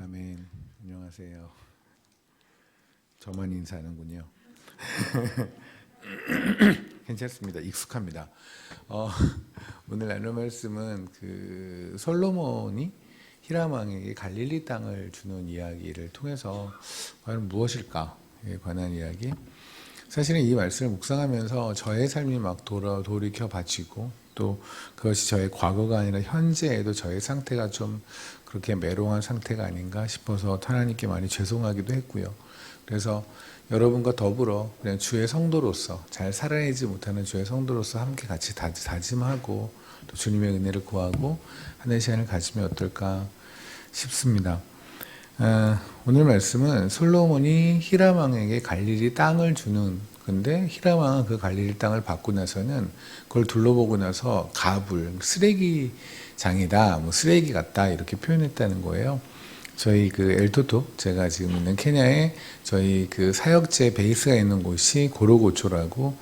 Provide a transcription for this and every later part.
아멘. 안녕하세요. 저만 인사하는군요. 괜찮습니다. 익숙합니다. 오늘 나눌 말씀은 솔로몬이 히람 왕에게 갈릴리 땅을 주는 이야기를 통해서 과연 무엇일까에 관한 이야기. 사실은 이 말씀을 묵상하면서 저의 삶이 막 돌이켜 바치고 또 그것이 저의 과거가 아니라 현재에도 저의 상태가 좀 그렇게 메롱한 상태가 아닌가 싶어서 하나님께 많이 죄송하기도 했고요. 그래서 여러분과 더불어 그냥 주의 성도로서 잘 살아내지 못하는 주의 성도로서 함께 같이 다짐하고 또 주님의 은혜를 구하고 하는 시간을 가지면 어떨까 싶습니다. 오늘 말씀은 솔로몬이 히람 왕에게 갈릴리 땅을 주는 근데 히람 왕은 그 갈릴리 땅을 받고 나서는 그걸 둘러보고 나서 쓰레기장이다, 쓰레기 같다 이렇게 표현했다는 거예요. 저희 엘토토, 제가 지금 있는 케냐에 저희 사역제 베이스가 있는 곳이 고로고초라고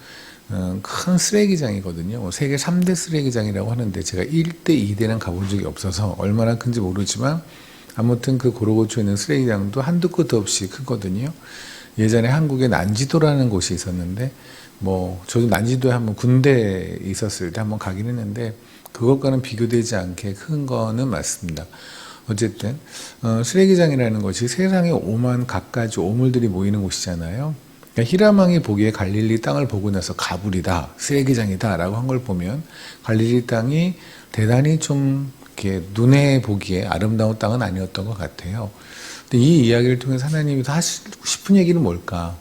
큰 쓰레기장이거든요. 세계 3대 쓰레기장이라고 하는데 제가 1대, 2대는 가본 적이 없어서 얼마나 큰지 모르지만 아무튼 고로고초에 있는 쓰레기장도 한두 끝도 없이 크거든요. 예전에 한국에 난지도라는 곳이 있었는데 저도 난지도에 한번 군대에 있었을 때 한번 가긴 했는데 그것과는 비교되지 않게 큰 거는 맞습니다. 어쨌든 쓰레기장이라는 것이 세상에 오만 갖가지 오물들이 모이는 곳이잖아요. 그러니까 히람 왕이 보기에 갈릴리 땅을 보고 나서 가불이다, 쓰레기장이다 라고 한 걸 보면 갈릴리 땅이 대단히 좀 이렇게 눈에 보기에 아름다운 땅은 아니었던 것 같아요. 근데 이 이야기를 통해서 하나님이 하시고 싶은 얘기는 뭘까?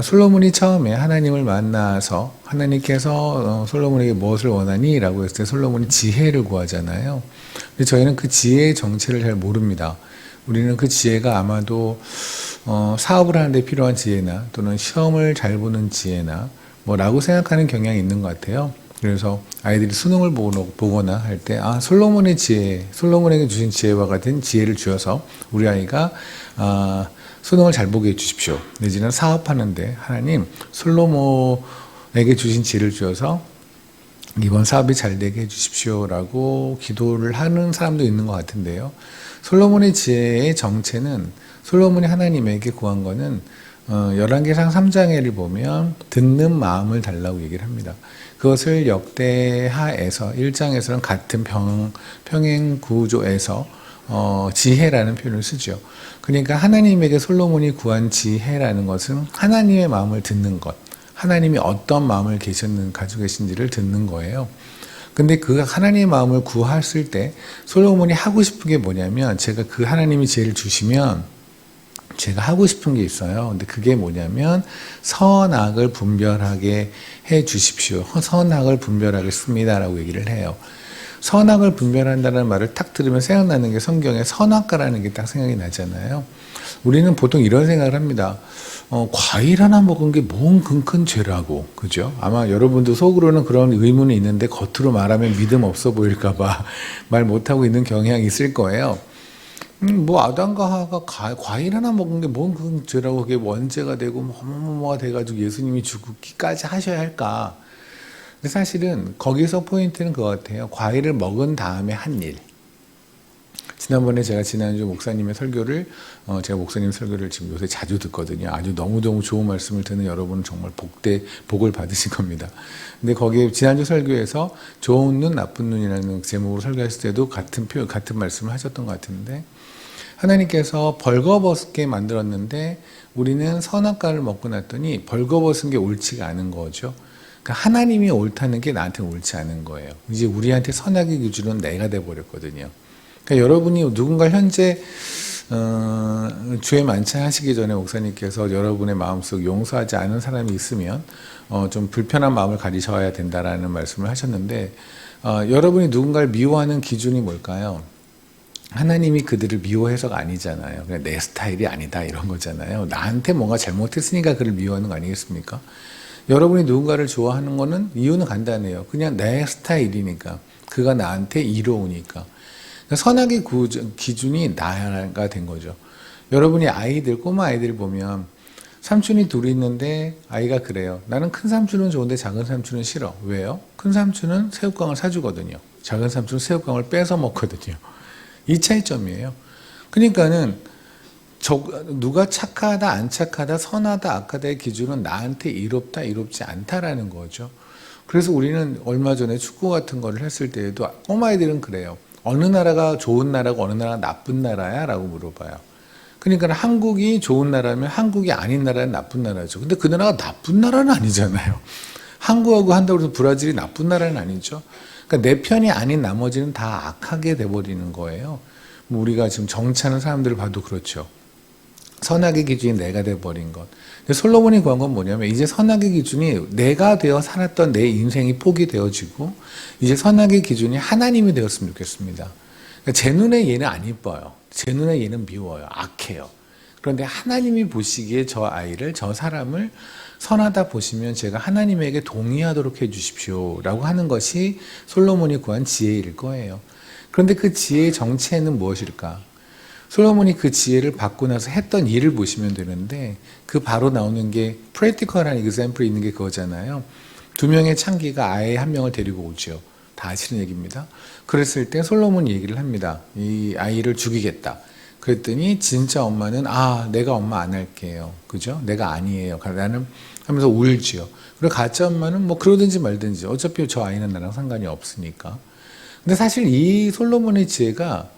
솔로몬이 처음에 하나님을 만나서 하나님께서 솔로몬에게 무엇을 원하니? 라고 했을 때 솔로몬이 지혜를 구하잖아요. 근데 저희는 그 지혜의 정체를 잘 모릅니다. 우리는 그 지혜가 아마도 사업을 하는데 필요한 지혜나 또는 시험을 잘 보는 지혜나 라고 생각하는 경향이 있는 것 같아요. 그래서 아이들이 수능을 보거나 할 때 솔로몬의 지혜, 솔로몬에게 주신 지혜와 같은 지혜를 주어서 우리 아이가 수능을 잘 보게 해주십시오. 내지는 사업하는데 하나님 솔로몬에게 주신 지혜를 주어서 이번 사업이 잘 되게 해주십시오 라고 기도를 하는 사람도 있는 것 같은데요. 솔로몬의 지혜의 정체는 솔로몬이 하나님에게 구한 거는 열왕기상 3장에를 보면 듣는 마음을 달라고 얘기를 합니다. 그것을 역대하에서 1장에서는 같은 평행 구조에서 지혜라는 표현을 쓰죠. 그러니까 하나님에게 솔로몬이 구한 지혜라는 것은 하나님의 마음을 듣는 것, 하나님이 어떤 마음을 가지고 계신지를 듣는 거예요. 근데 그 하나님의 마음을 구했을 때 솔로몬이 하고 싶은 게 뭐냐면 제가 하나님이 지혜를 주시면 제가 하고 싶은 게 있어요. 근데 그게 뭐냐면 선악을 분별하게 해 주십시오. 선악을 분별하겠습니다 라고 얘기를 해요. 선악을 분별한다는 말을 딱 들으면 생각나는 게 성경에 선악과라는 게 딱 생각이 나잖아요. 우리는 보통 이런 생각을 합니다. 과일 하나 먹은 게 뭔 큰 죄라고, 그죠? 아마 여러분도 속으로는 그런 의문이 있는데 겉으로 말하면 믿음 없어 보일까봐 말 못하고 있는 경향이 있을 거예요. 아담과 하와가 과일 하나 먹은 게 뭔 큰 죄라고 그게 원죄가 되고 뭐가 돼가지고 예수님이 죽기까지 하셔야 할까? 근데 사실은 거기서 포인트는 그거 같아요. 과일을 먹은 다음에 한 일. 지난번에 제가 지난주 목사님의 설교를 제가 목사님 설교를 지금 요새 자주 듣거든요. 아주 너무너무 좋은 말씀을 듣는 여러분은 정말 복을 받으신 겁니다. 근데 거기에 지난주 설교에서 좋은 눈, 나쁜 눈이라는 제목으로 설교했을 때도 같은 말씀을 하셨던 것 같은데 하나님께서 벌거벗게 만들었는데 우리는 선악과를 먹고 났더니 벌거벗은 게 옳지가 않은 거죠. 그러니까 하나님이 옳다는 게 나한테는 옳지 않은 거예요. 이제 우리한테 선악의 기준은 내가 돼버렸거든요. 그러니까 여러분이 누군가 현재 주에 만찬하시기 전에 목사님께서 여러분의 마음속 용서하지 않은 사람이 있으면 좀 불편한 마음을 가지셔야 된다라는 말씀을 하셨는데 여러분이 누군가를 미워하는 기준이 뭘까요? 하나님이 그들을 미워해서가 아니잖아요. 그냥 내 스타일이 아니다 이런 거잖아요. 나한테 뭔가 잘못했으니까 그를 미워하는 거 아니겠습니까? 여러분이 누군가를 좋아하는 거는 이유는 간단해요. 그냥 내 스타일이니까. 그가 나한테 이로우니까. 선악의 기준이 나가 된 거죠. 여러분이 꼬마 아이들 보면 삼촌이 둘이 있는데 아이가 그래요. 나는 큰 삼촌은 좋은데 작은 삼촌은 싫어. 왜요? 큰 삼촌은 새우깡을 사주거든요. 작은 삼촌은 새우깡을 뺏어 먹거든요. 이 차이점이에요. 그러니까는 누가 착하다 안 착하다 선하다 악하다의 기준은 나한테 이롭다 이롭지 않다라는 거죠. 그래서 우리는 얼마 전에 축구 같은 거를 했을 때에도 꼬마애들은 그래요. 어느 나라가 좋은 나라고 어느 나라가 나쁜 나라야? 라고 물어봐요. 그러니까 한국이 좋은 나라면 한국이 아닌 나라는 나쁜 나라죠. 근데 그 나라가 나쁜 나라는 아니잖아요. 한국하고 한다고 해서 브라질이 나쁜 나라는 아니죠. 그러니까 내 편이 아닌 나머지는 다 악하게 돼버리는 거예요. 뭐 우리가 지금 정치하는 사람들을 봐도 그렇죠. 선악의 기준이 내가 돼버린 것. 솔로몬이 구한 건 뭐냐면 이제 선악의 기준이 내가 되어 살았던 내 인생이 포기되어지고 이제 선악의 기준이 하나님이 되었으면 좋겠습니다. 그러니까 제 눈에 얘는 안 이뻐요. 제 눈에 얘는 미워요. 악해요. 그런데 하나님이 보시기에 저 아이를, 저 사람을 선하다 보시면 제가 하나님에게 동의하도록 해 주십시오 라고 하는 것이 솔로몬이 구한 지혜일 거예요. 그런데 그 지혜의 정체는 무엇일까? 솔로몬이 그 지혜를 받고 나서 했던 일을 보시면 되는데 그 바로 나오는 게 프랙티컬한 example이 있는 게 그거잖아요. 2명의 창기가 아이 1명을 데리고 오죠. 다 아시는 얘기입니다. 그랬을 때 솔로몬이 얘기를 합니다. 이 아이를 죽이겠다. 그랬더니 진짜 엄마는 내가 엄마 안 할게요. 그죠? 내가 아니에요. 나는 하면서 울지요. 그리고 가짜 엄마는 뭐 그러든지 말든지 어차피 저 아이는 나랑 상관이 없으니까. 근데 사실 이 솔로몬의 지혜가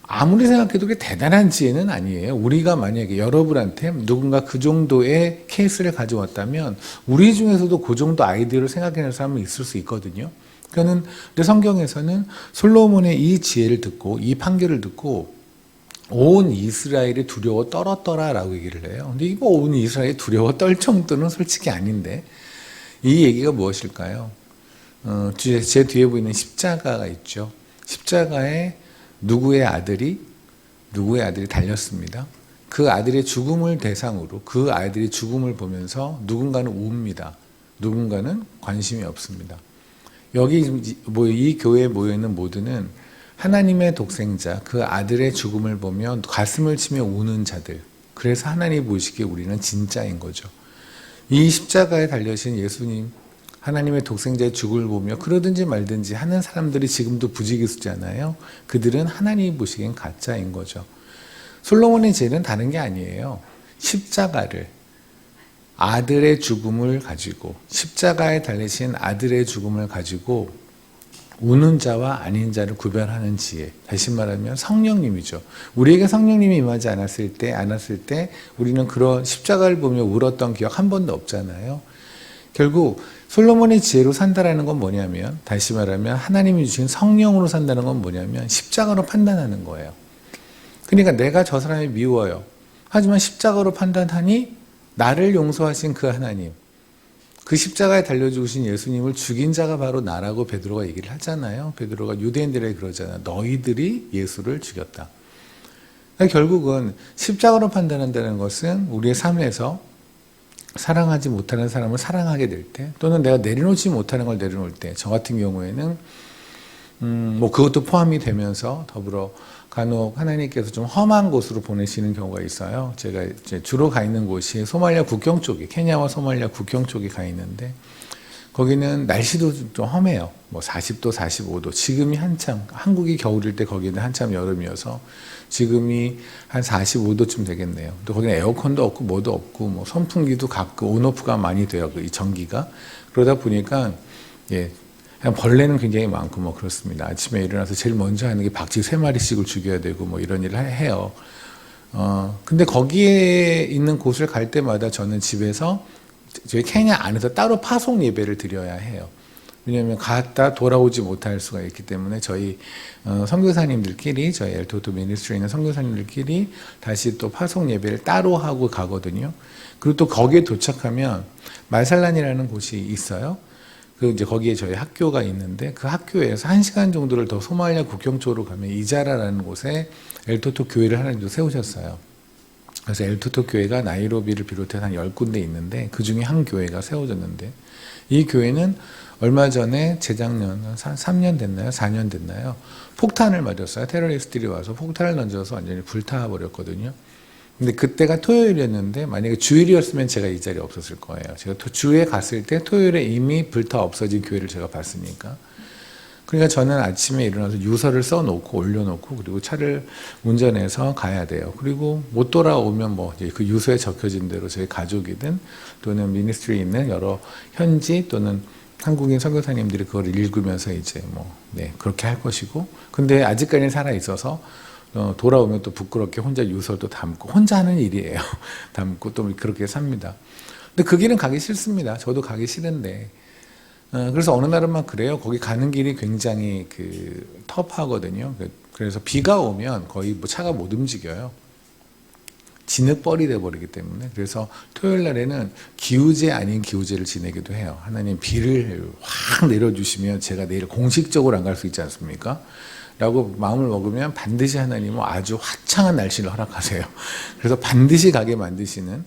아무리 생각해도 그게 대단한 지혜는 아니에요. 우리가 만약에 여러분한테 누군가 그 정도의 케이스를 가져왔다면 우리 중에서도 그 정도 아이디어를 생각해낼 사람은 있을 수 있거든요. 그러니까 성경에서는 솔로몬의 이 지혜를 듣고 이 판결을 듣고 온 이스라엘이 두려워 떨었더라라고 얘기를 해요. 근데 이거 온 이스라엘이 두려워 떨 정도는 솔직히 아닌데 이 얘기가 무엇일까요? 제 뒤에 보이는 십자가가 있죠. 십자가에 누구의 아들이 달렸습니다. 그 아들의 죽음을 대상으로 그 아이들의 죽음을 보면서 누군가는 웁니다. 누군가는 관심이 없습니다. 여기 이 교회에 모여있는 모두는 하나님의 독생자 그 아들의 죽음을 보면 가슴을 치며 우는 자들. 그래서 하나님이 보시기에 우리는 진짜인 거죠. 이 십자가에 달려신 예수님 하나님의 독생자의 죽음을 보며 그러든지 말든지 하는 사람들이 지금도 부지기수잖아요. 그들은 하나님이 보시기엔 가짜인 거죠. 솔로몬의 죄는 다른 게 아니에요. 십자가를 아들의 죽음을 가지고 십자가에 달리신 아들의 죽음을 가지고 우는 자와 아닌 자를 구별하는 지혜. 다시 말하면 성령님이죠. 우리에게 성령님이 임하지 않았을 때 우리는 그런 십자가를 보며 울었던 기억 한 번도 없잖아요. 결국 솔로몬의 지혜로 산다라는 건 뭐냐면 다시 말하면 하나님이 주신 성령으로 산다는 건 뭐냐면 십자가로 판단하는 거예요. 그러니까 내가 저 사람이 미워요. 하지만 십자가로 판단하니 나를 용서하신 그 하나님, 그 십자가에 달려 죽으신 예수님을 죽인 자가 바로 나라고 베드로가 얘기를 하잖아요. 베드로가 유대인들에게 그러잖아요. 너희들이 예수를 죽였다. 그러니까 결국은 십자가로 판단한다는 것은 우리의 삶에서 사랑하지 못하는 사람을 사랑하게 될 때, 또는 내가 내려놓지 못하는 걸 내려놓을 때, 저 같은 경우에는 뭐 그것도 포함이 되면서 더불어 간혹 하나님께서 좀 험한 곳으로 보내시는 경우가 있어요. 제가 이제 주로 가 있는 곳이 소말리아 국경 쪽에, 케냐와 소말리아 국경 쪽에 가 있는데 거기는 날씨도 좀 험해요. 뭐 40도, 45도. 지금이 한참, 한국이 겨울일 때 거기는 한참 여름이어서 지금이 한 45도쯤 되겠네요. 또 거기는 에어컨도 없고 뭐도 없고 뭐 선풍기도 가끔 온오프가 많이 돼요. 이 전기가. 그러다 보니까 그냥 벌레는 굉장히 많고 뭐 그렇습니다. 아침에 일어나서 제일 먼저 하는 게 박쥐 3마리씩을 죽여야 되고 뭐 이런 일을 해요. 근데 거기에 있는 곳을 갈 때마다 저는 집에서 저희 케냐 안에서 따로 파송 예배를 드려야 해요. 왜냐하면 갔다 돌아오지 못할 수가 있기 때문에 저희 선교사님들끼리 저희 엘토토 미니스트리에 있는 선교사님들끼리 다시 또 파송 예배를 따로 하고 가거든요. 그리고 또 거기에 도착하면 말살란이라는 곳이 있어요. 그 이제 거기에 저희 학교가 있는데 그 학교에서 1시간 정도를 더 소말리아 국경 쪽으로 가면 이자라라는 곳에 엘토토 교회를 하나님도 세우셨어요. 그래서 엘토토 교회가 나이로비를 비롯해서 한 10군데 있는데 그 중에 한 교회가 세워졌는데 이 교회는 얼마 전에 재작년 3년 됐나요? 4년 됐나요? 폭탄을 맞았어요. 테러리스트들이 와서 폭탄을 던져서 완전히 불타버렸거든요. 근데 그때가 토요일이었는데 만약에 주일이었으면 제가 이 자리에 없었을 거예요. 제가 주에 갔을 때 토요일에 이미 불타 없어진 교회를 제가 봤으니까. 그러니까 저는 아침에 일어나서 유서를 써놓고 올려놓고 그리고 차를 운전해서 가야 돼요. 그리고 못 돌아오면 뭐 그 유서에 적혀진 대로 저희 가족이든 또는 미니스트리에 있는 여러 현지 또는 한국인 선교사님들이 그걸 읽으면서 이제 뭐 그렇게 할 것이고, 근데 아직까지는 살아 있어서 돌아오면 또 부끄럽게 혼자 유서도 담고 혼자 하는 일이에요. 담고 또 그렇게 삽니다. 근데 그 길은 가기 싫습니다. 저도 가기 싫은데. 그래서 어느 날은 막 그래요. 거기 가는 길이 굉장히 터프하거든요. 그래서 비가 오면 거의 뭐 차가 못 움직여요. 진흙벌이 돼버리기 때문에. 그래서 토요일 날에는 기우제 아닌 기우제를 지내기도 해요. 하나님 비를 확 내려주시면 제가 내일 공식적으로 안 갈 수 있지 않습니까? 라고 마음을 먹으면 반드시 하나님은 아주 화창한 날씨를 허락하세요. 그래서 반드시 가게 만드시는.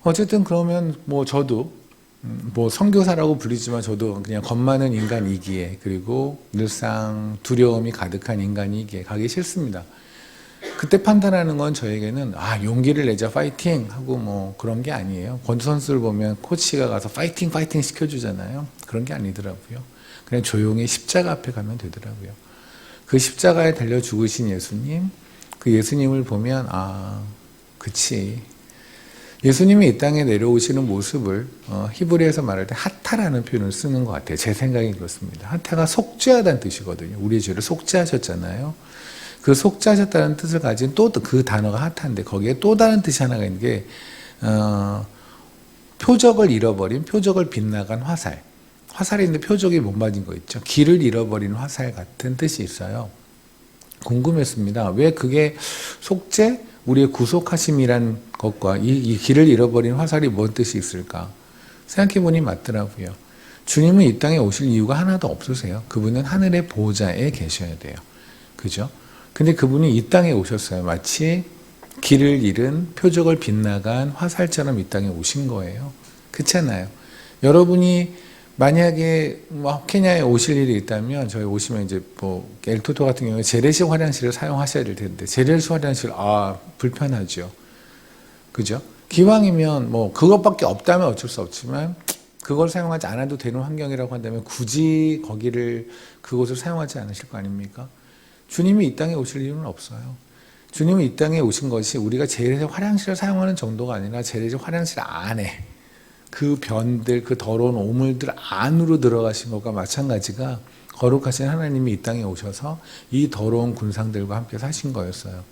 어쨌든 그러면 뭐 저도 뭐 선교사라고 불리지만 저도 그냥 겁 많은 인간이기에, 그리고 늘상 두려움이 가득한 인간이기에 가기 싫습니다. 그때 판단하는 건 저에게는 용기를 내자 파이팅 하고 뭐 그런 게 아니에요. 권투 선수를 보면 코치가 가서 파이팅 시켜주잖아요. 그런 게 아니더라고요. 그냥 조용히 십자가 앞에 가면 되더라고요. 그 십자가에 달려 죽으신 예수님, 그 예수님을 보면 그치, 예수님이 이 땅에 내려오시는 모습을 히브리에서 말할 때 하타라는 표현을 쓰는 것 같아요. 제 생각이 그렇습니다. 하타가 속죄하다는 뜻이거든요. 우리의 죄를 속죄하셨잖아요. 그 속죄하셨다는 뜻을 가진 또 그 단어가 하타인데, 거기에 또 다른 뜻이 하나가 있는 게 표적을 잃어버린, 표적을 빗나간 화살. 화살이 있는데 표적이 못 맞은 거 있죠. 길을 잃어버린 화살 같은 뜻이 있어요. 궁금했습니다. 왜 그게 속죄? 우리의 구속하심이란 것과 이 길을 잃어버린 화살이 뭔 뜻이 있을까? 생각해보니 맞더라고요. 주님은 이 땅에 오실 이유가 하나도 없으세요. 그분은 하늘의 보호자에 계셔야 돼요. 그죠? 근데 그분이 이 땅에 오셨어요. 마치 길을 잃은, 표적을 빗나간 화살처럼 이 땅에 오신 거예요. 그렇잖아요. 여러분이 만약에 뭐 케냐에 오실 일이 있다면, 저희 오시면 이제 뭐 엘토토 같은 경우에 재래식 화장실을 사용하셔야 될 텐데, 재래식 화장실 불편하죠. 그죠? 기왕이면 뭐 그것밖에 없다면 어쩔 수 없지만, 그걸 사용하지 않아도 되는 환경이라고 한다면 굳이 그곳을 사용하지 않으실 거 아닙니까? 주님이 이 땅에 오실 이유는 없어요. 주님은 이 땅에 오신 것이 우리가 재래식 화장실을 사용하는 정도가 아니라 재래식 화장실 안에 그 변들, 그 더러운 오물들 안으로 들어가신 것과 마찬가지가, 거룩하신 하나님이 이 땅에 오셔서 이 더러운 군상들과 함께 사신 거였어요.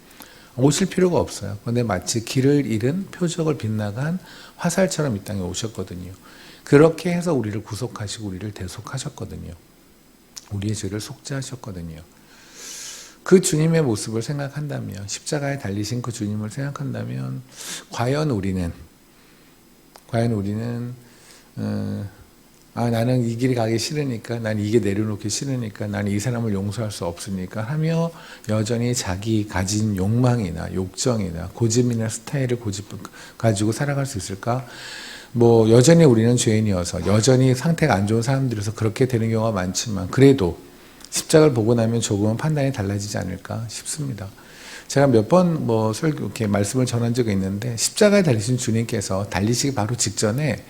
오실 필요가 없어요. 그런데 마치 길을 잃은, 표적을 빗나간 화살처럼 이 땅에 오셨거든요. 그렇게 해서 우리를 구속하시고 우리를 대속하셨거든요. 우리의 죄를 속죄하셨거든요. 그 주님의 모습을 생각한다면, 십자가에 달리신 그 주님을 생각한다면, 과연 우리는 나는 이 길이 가기 싫으니까, 난 이게 내려놓기 싫으니까, 나는 이 사람을 용서할 수 없으니까 하며 여전히 자기 가진 욕망이나 욕정이나 고집이나 스타일을 가지고 살아갈 수 있을까? 뭐 여전히 우리는 죄인이어서, 여전히 상태가 안 좋은 사람들이어서 그렇게 되는 경우가 많지만, 그래도 십자가를 보고 나면 조금은 판단이 달라지지 않을까 싶습니다. 제가 몇 번 이렇게 말씀을 전한 적이 있는데, 십자가에 달리신 주님께서 달리시기 바로 직전에,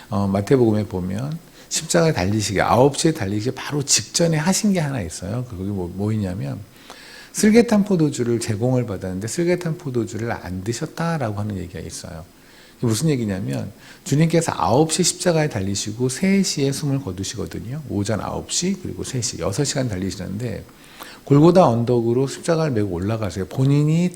마태복음에 보면 십자가에 달리시기, 9시에 달리시기 바로 직전에 하신 게 하나 있어요. 그게 뭐였냐면, 슬개탄 포도주를 제공을 받았는데 슬개탄 포도주를 안 드셨다라고 하는 얘기가 있어요. 이게 무슨 얘기냐면, 주님께서 9시 십자가에 달리시고 3시에 숨을 거두시거든요. 오전 9시 그리고 3시, 6시간 달리시는데, 골고다 언덕으로 십자가를 메고 올라가세요. 본인이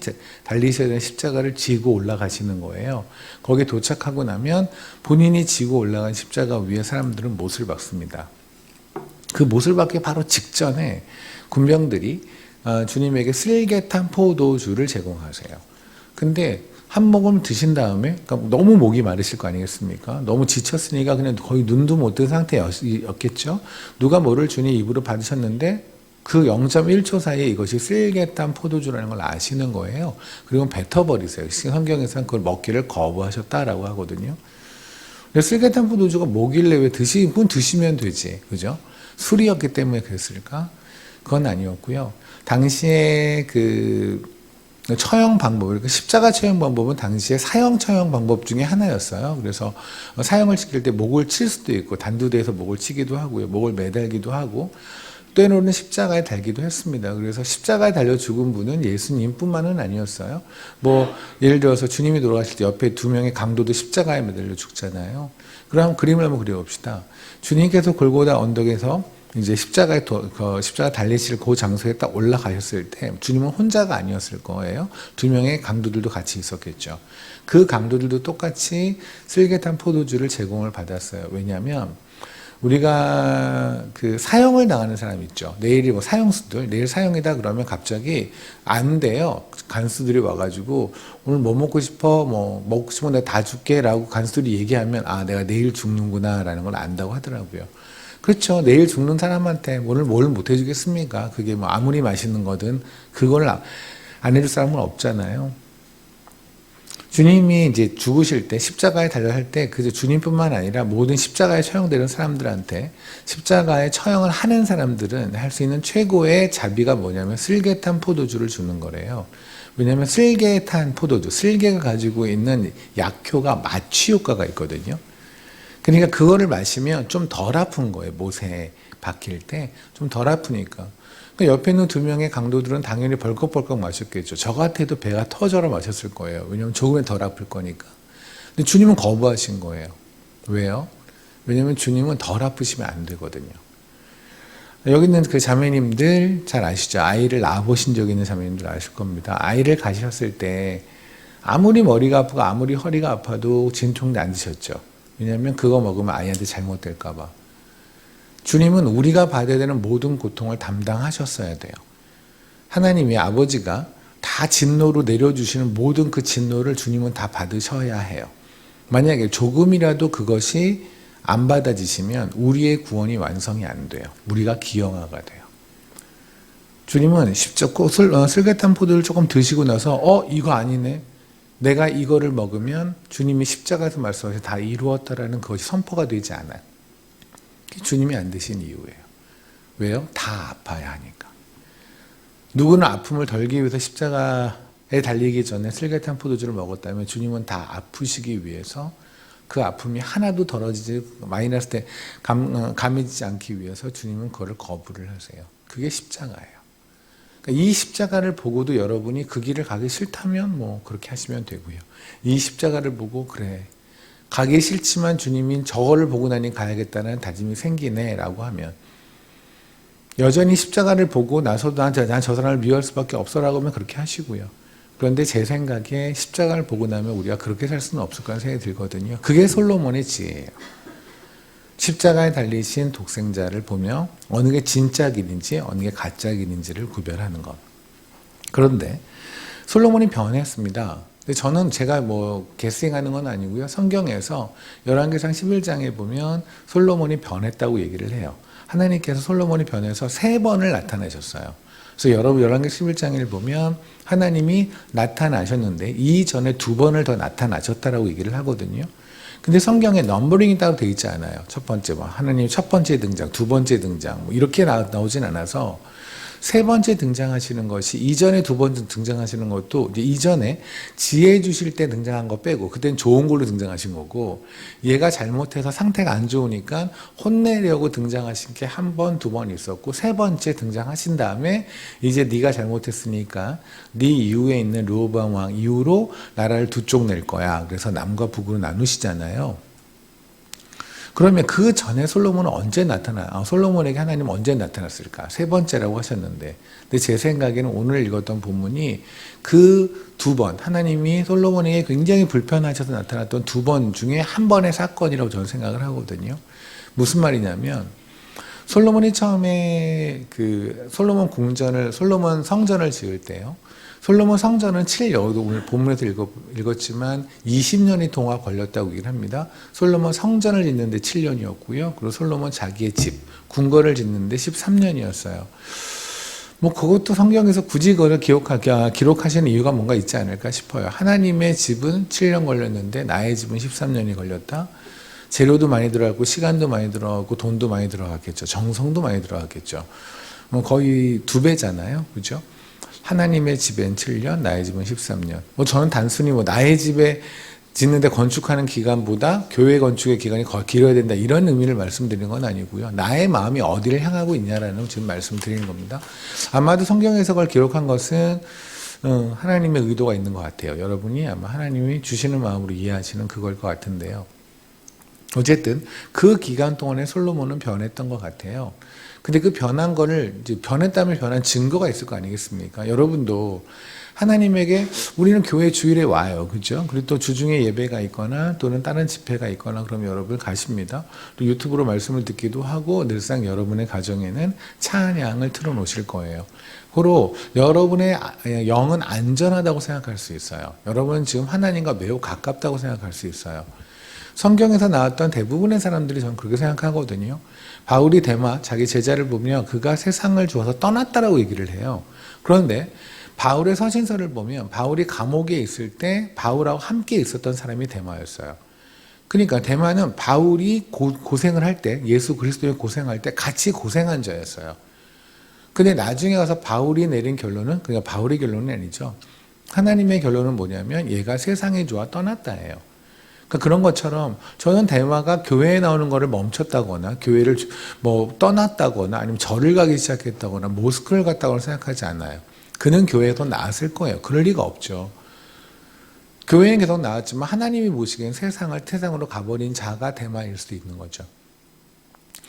달리셔야 되는 십자가를 지고 올라가시는 거예요. 거기에 도착하고 나면 본인이 지고 올라간 십자가 위에 사람들은 못을 박습니다. 그 못을 박기 바로 직전에 군병들이 주님에게 슬개탄 포도주를 제공하세요. 근데 한 모금 드신 다음에, 그러니까 너무 목이 마르실 거 아니겠습니까? 너무 지쳤으니까 그냥 거의 눈도 못 뜬 상태였겠죠. 누가 뭐를 주님 입으로 받으셨는데 그 0.1초 사이에 이것이 슬개탄 포도주라는 걸 아시는 거예요. 그리고 뱉어버리세요. 성경에서는 그걸 먹기를 거부하셨다라고 하거든요. 슬개탄 포도주가 뭐길래 왜 드시면 되지, 그죠? 술이었기 때문에 그랬을까? 그건 아니었고요. 당시에 처형 방법, 십자가 처형 방법은 당시에 사형 처형 방법 중에 하나였어요. 그래서 사형을 시킬 때 목을 칠 수도 있고, 단두대에서 목을 치기도 하고요. 목을 매달기도 하고, 때로는 십자가에 달기도 했습니다. 그래서 십자가에 달려 죽은 분은 예수님뿐만은 아니었어요. 뭐 예를 들어서 주님이 돌아가실 때 옆에 두 명의 강도도 십자가에 매달려 죽잖아요. 그럼 그림을 한번 그려봅시다. 주님께서 골고다 언덕에서 이제 십자가 달리실 그 장소에 딱 올라가셨을 때 주님은 혼자가 아니었을 거예요. 두 명의 강도들도 같이 있었겠죠. 그 강도들도 똑같이 쓸개탄 포도주를 제공을 받았어요. 왜냐하면 우리가 그 사형을 당하는 사람 있죠. 내일이 뭐 사형수들, 내일 사형이다 그러면 갑자기 안 돼요. 간수들이 와가지고 오늘 뭐 먹고 싶어? 뭐 먹고 싶으면 내가 다 줄게 라고 간수들이 얘기하면 아, 내가 내일 죽는구나 라는 걸 안다고 하더라고요. 그렇죠. 내일 죽는 사람한테 뭘 못 해주겠습니까? 그게 뭐 아무리 맛있는 거든 그걸 안 해줄 사람은 없잖아요. 주님이 이제 죽으실 때 십자가에 달려 할 때 그 주님뿐만 아니라 모든 십자가에 처형되는 사람들한테 십자가에 처형을 하는 사람들은 할 수 있는 최고의 자비가 뭐냐면 쓸개탄 포도주를 주는 거래요. 왜냐하면 쓸개탄 포도주, 쓸개가 가지고 있는 약효가 마취 효과가 있거든요. 그러니까 그거를 마시면 좀 덜 아픈 거예요. 못에 박힐 때 좀 덜 아프니까. 그러니까 옆에 있는 두 명의 강도들은 당연히 벌컥벌컥 마셨겠죠. 저 같아도 배가 터져라 마셨을 거예요. 왜냐하면 조금은 덜 아플 거니까. 근데 주님은 거부하신 거예요. 왜요? 왜냐하면 주님은 덜 아프시면 안 되거든요. 여기 있는 그 자매님들 잘 아시죠? 아이를 낳아보신 적 있는 자매님들 아실 겁니다. 아이를 가지셨을 때 아무리 머리가 아프고 아무리 허리가 아파도 진통제 안 드셨죠. 왜냐하면 그거 먹으면 아이한테 잘못될까 봐. 주님은 우리가 받아야 되는 모든 고통을 담당하셨어야 돼요. 하나님이 아버지가 다 진노로 내려주시는 모든 그 진노를 주님은 다 받으셔야 해요. 만약에 조금이라도 그것이 안 받아지시면 우리의 구원이 완성이 안 돼요. 우리가 기형아가 돼요. 주님은 쓸개탄 포도를 조금 드시고 나서 이거 아니네. 내가 이거를 먹으면 주님이 십자가에서 말씀하셔서 다 이루었다라는 그것이 선포가 되지 않아요. 주님이 안 드신 이유예요. 왜요? 다 아파야 하니까. 누구는 아픔을 덜기 위해서 십자가에 달리기 전에 쓸개탄 포도주를 먹었다면 주님은 다 아프시기 위해서 그 아픔이 하나도 덜어지지 마이너스 때 감해지지 않기 위해서 주님은 그거를 거부를 하세요. 그게 십자가예요. 그러니까 이 십자가를 보고도 여러분이 그 길을 가기 싫다면 뭐 그렇게 하시면 되고요. 이 십자가를 보고 그래 가기 싫지만 주님이 저거를 보고 나니 가야겠다는 다짐이 생기네 라고 하면 여전히 십자가를 보고 나서도 난 저 사람을 미워할 수밖에 없어라고 하면 그렇게 하시고요. 그런데 제 생각에 십자가를 보고 나면 우리가 그렇게 살 수는 없을 거라는 생각이 들거든요. 그게 솔로몬의 지혜예요. 십자가에 달리신 독생자를 보며 어느 게 진짜 길인지 어느 게 가짜 길인지를 구별하는 것. 그런데 솔로몬이 변했습니다. 근데 저는 제가 뭐 게스팅하는 건 아니고요. 성경에서 열왕기상 11장에 보면 솔로몬이 변했다고 얘기를 해요. 하나님께서 솔로몬이 변해서 3번을 나타나셨어요. 그래서 여러분 열왕기 11장을 보면 하나님이 나타나셨는데 이전에 2번을 더 나타나셨다라고 얘기를 하거든요. 근데 성경에 넘버링이 따로 되어 있지 않아요. 첫 번째 하나님 첫 번째 등장, 두 번째 등장 뭐 이렇게 나오진 않아서 3번째 등장하시는 것이 이전에 2번째 등장하시는 것도 이제 이전에 지혜 주실 때 등장한 거 빼고 그땐 좋은 걸로 등장하신 거고 얘가 잘못해서 상태가 안 좋으니까 혼내려고 등장하신 게 1번, 2번 있었고 3번째 등장하신 다음에 이제 네가 잘못했으니까 네 이후에 있는 르호보암 왕 이후로 나라를 두 쪽 낼 거야. 그래서 남과 북으로 나누시잖아요. 그러면 그 전에 솔로몬은 언제 솔로몬에게 하나님은 언제 나타났을까? 3번째라고 하셨는데. 근데 제 생각에는 오늘 읽었던 본문이 그 2번, 하나님이 솔로몬에게 굉장히 불편하셔서 나타났던 2번 중에 1번의 사건이라고 저는 생각을 하거든요. 무슨 말이냐면, 솔로몬이 처음에 솔로몬 성전을 지을 때요. 솔로몬 성전은 7년, 오늘 본문에서 읽었지만 20년이 동안 걸렸다고 얘기를 합니다. 솔로몬 성전을 짓는데 7년이었고요. 그리고 솔로몬 자기의 집, 궁궐을 짓는데 13년이었어요. 뭐 그것도 성경에서 굳이 그걸 기록하시는 이유가 뭔가 있지 않을까 싶어요. 하나님의 집은 7년 걸렸는데 나의 집은 13년이 걸렸다. 재료도 많이 들어갔고 시간도 많이 들어갔고 돈도 많이 들어갔겠죠. 정성도 많이 들어갔겠죠. 뭐 거의 2배잖아요. 그죠? 하나님의 집엔 7년, 나의 집은 13년. 뭐 저는 단순히 나의 집에 짓는데 건축하는 기간보다 교회 건축의 기간이 길어야 된다, 이런 의미를 말씀드리는 건 아니고요. 나의 마음이 어디를 향하고 있냐라는 지금 말씀드리는 겁니다. 아마도 성경에서 그걸 기록한 것은 하나님의 의도가 있는 것 같아요. 여러분이 아마 하나님이 주시는 마음으로 이해하시는 그걸 것 같은데요. 어쨌든 그 기간 동안에 솔로몬은 변했던 것 같아요. 근데 그 변한 거를, 이제 변했다면 변한 증거가 있을 거 아니겠습니까? 여러분도 하나님에게, 우리는 교회 주일에 와요. 그죠? 그리고 또 주중에 예배가 있거나 또는 다른 집회가 있거나 그러면 여러분 가십니다. 또 유튜브로 말씀을 듣기도 하고 늘상 여러분의 가정에는 찬양을 틀어 놓으실 거예요. 고로 여러분의 영은 안전하다고 생각할 수 있어요. 여러분은 지금 하나님과 매우 가깝다고 생각할 수 있어요. 성경에서 나왔던 대부분의 사람들이 저는 그렇게 생각하거든요. 바울이 데마, 자기 제자를 보면 그가 세상을 주어서 떠났다라고 얘기를 해요. 그런데 바울의 서신서를 보면 바울이 감옥에 있을 때 바울하고 함께 있었던 사람이 데마였어요. 그러니까 데마는 바울이 고생을 할 때, 예수 그리스도의 고생할 때 같이 고생한 자였어요. 근데 나중에 가서 바울이 내린 결론은, 그러니까 바울의 결론이 아니죠. 하나님의 결론은 뭐냐면 얘가 세상의 주와 떠났다예요. 그러니까 그런 것처럼 저는 데마가 교회에 나오는 거를 멈췄다거나 교회를 뭐 떠났다거나 아니면 절을 가기 시작했다거나 모스크를 갔다고 생각하지 않아요. 그는 교회에서 나왔을 거예요. 그럴 리가 없죠. 교회는 계속 나왔지만 하나님이 보시기엔 세상으로 가버린 자가 데마일 수도 있는 거죠.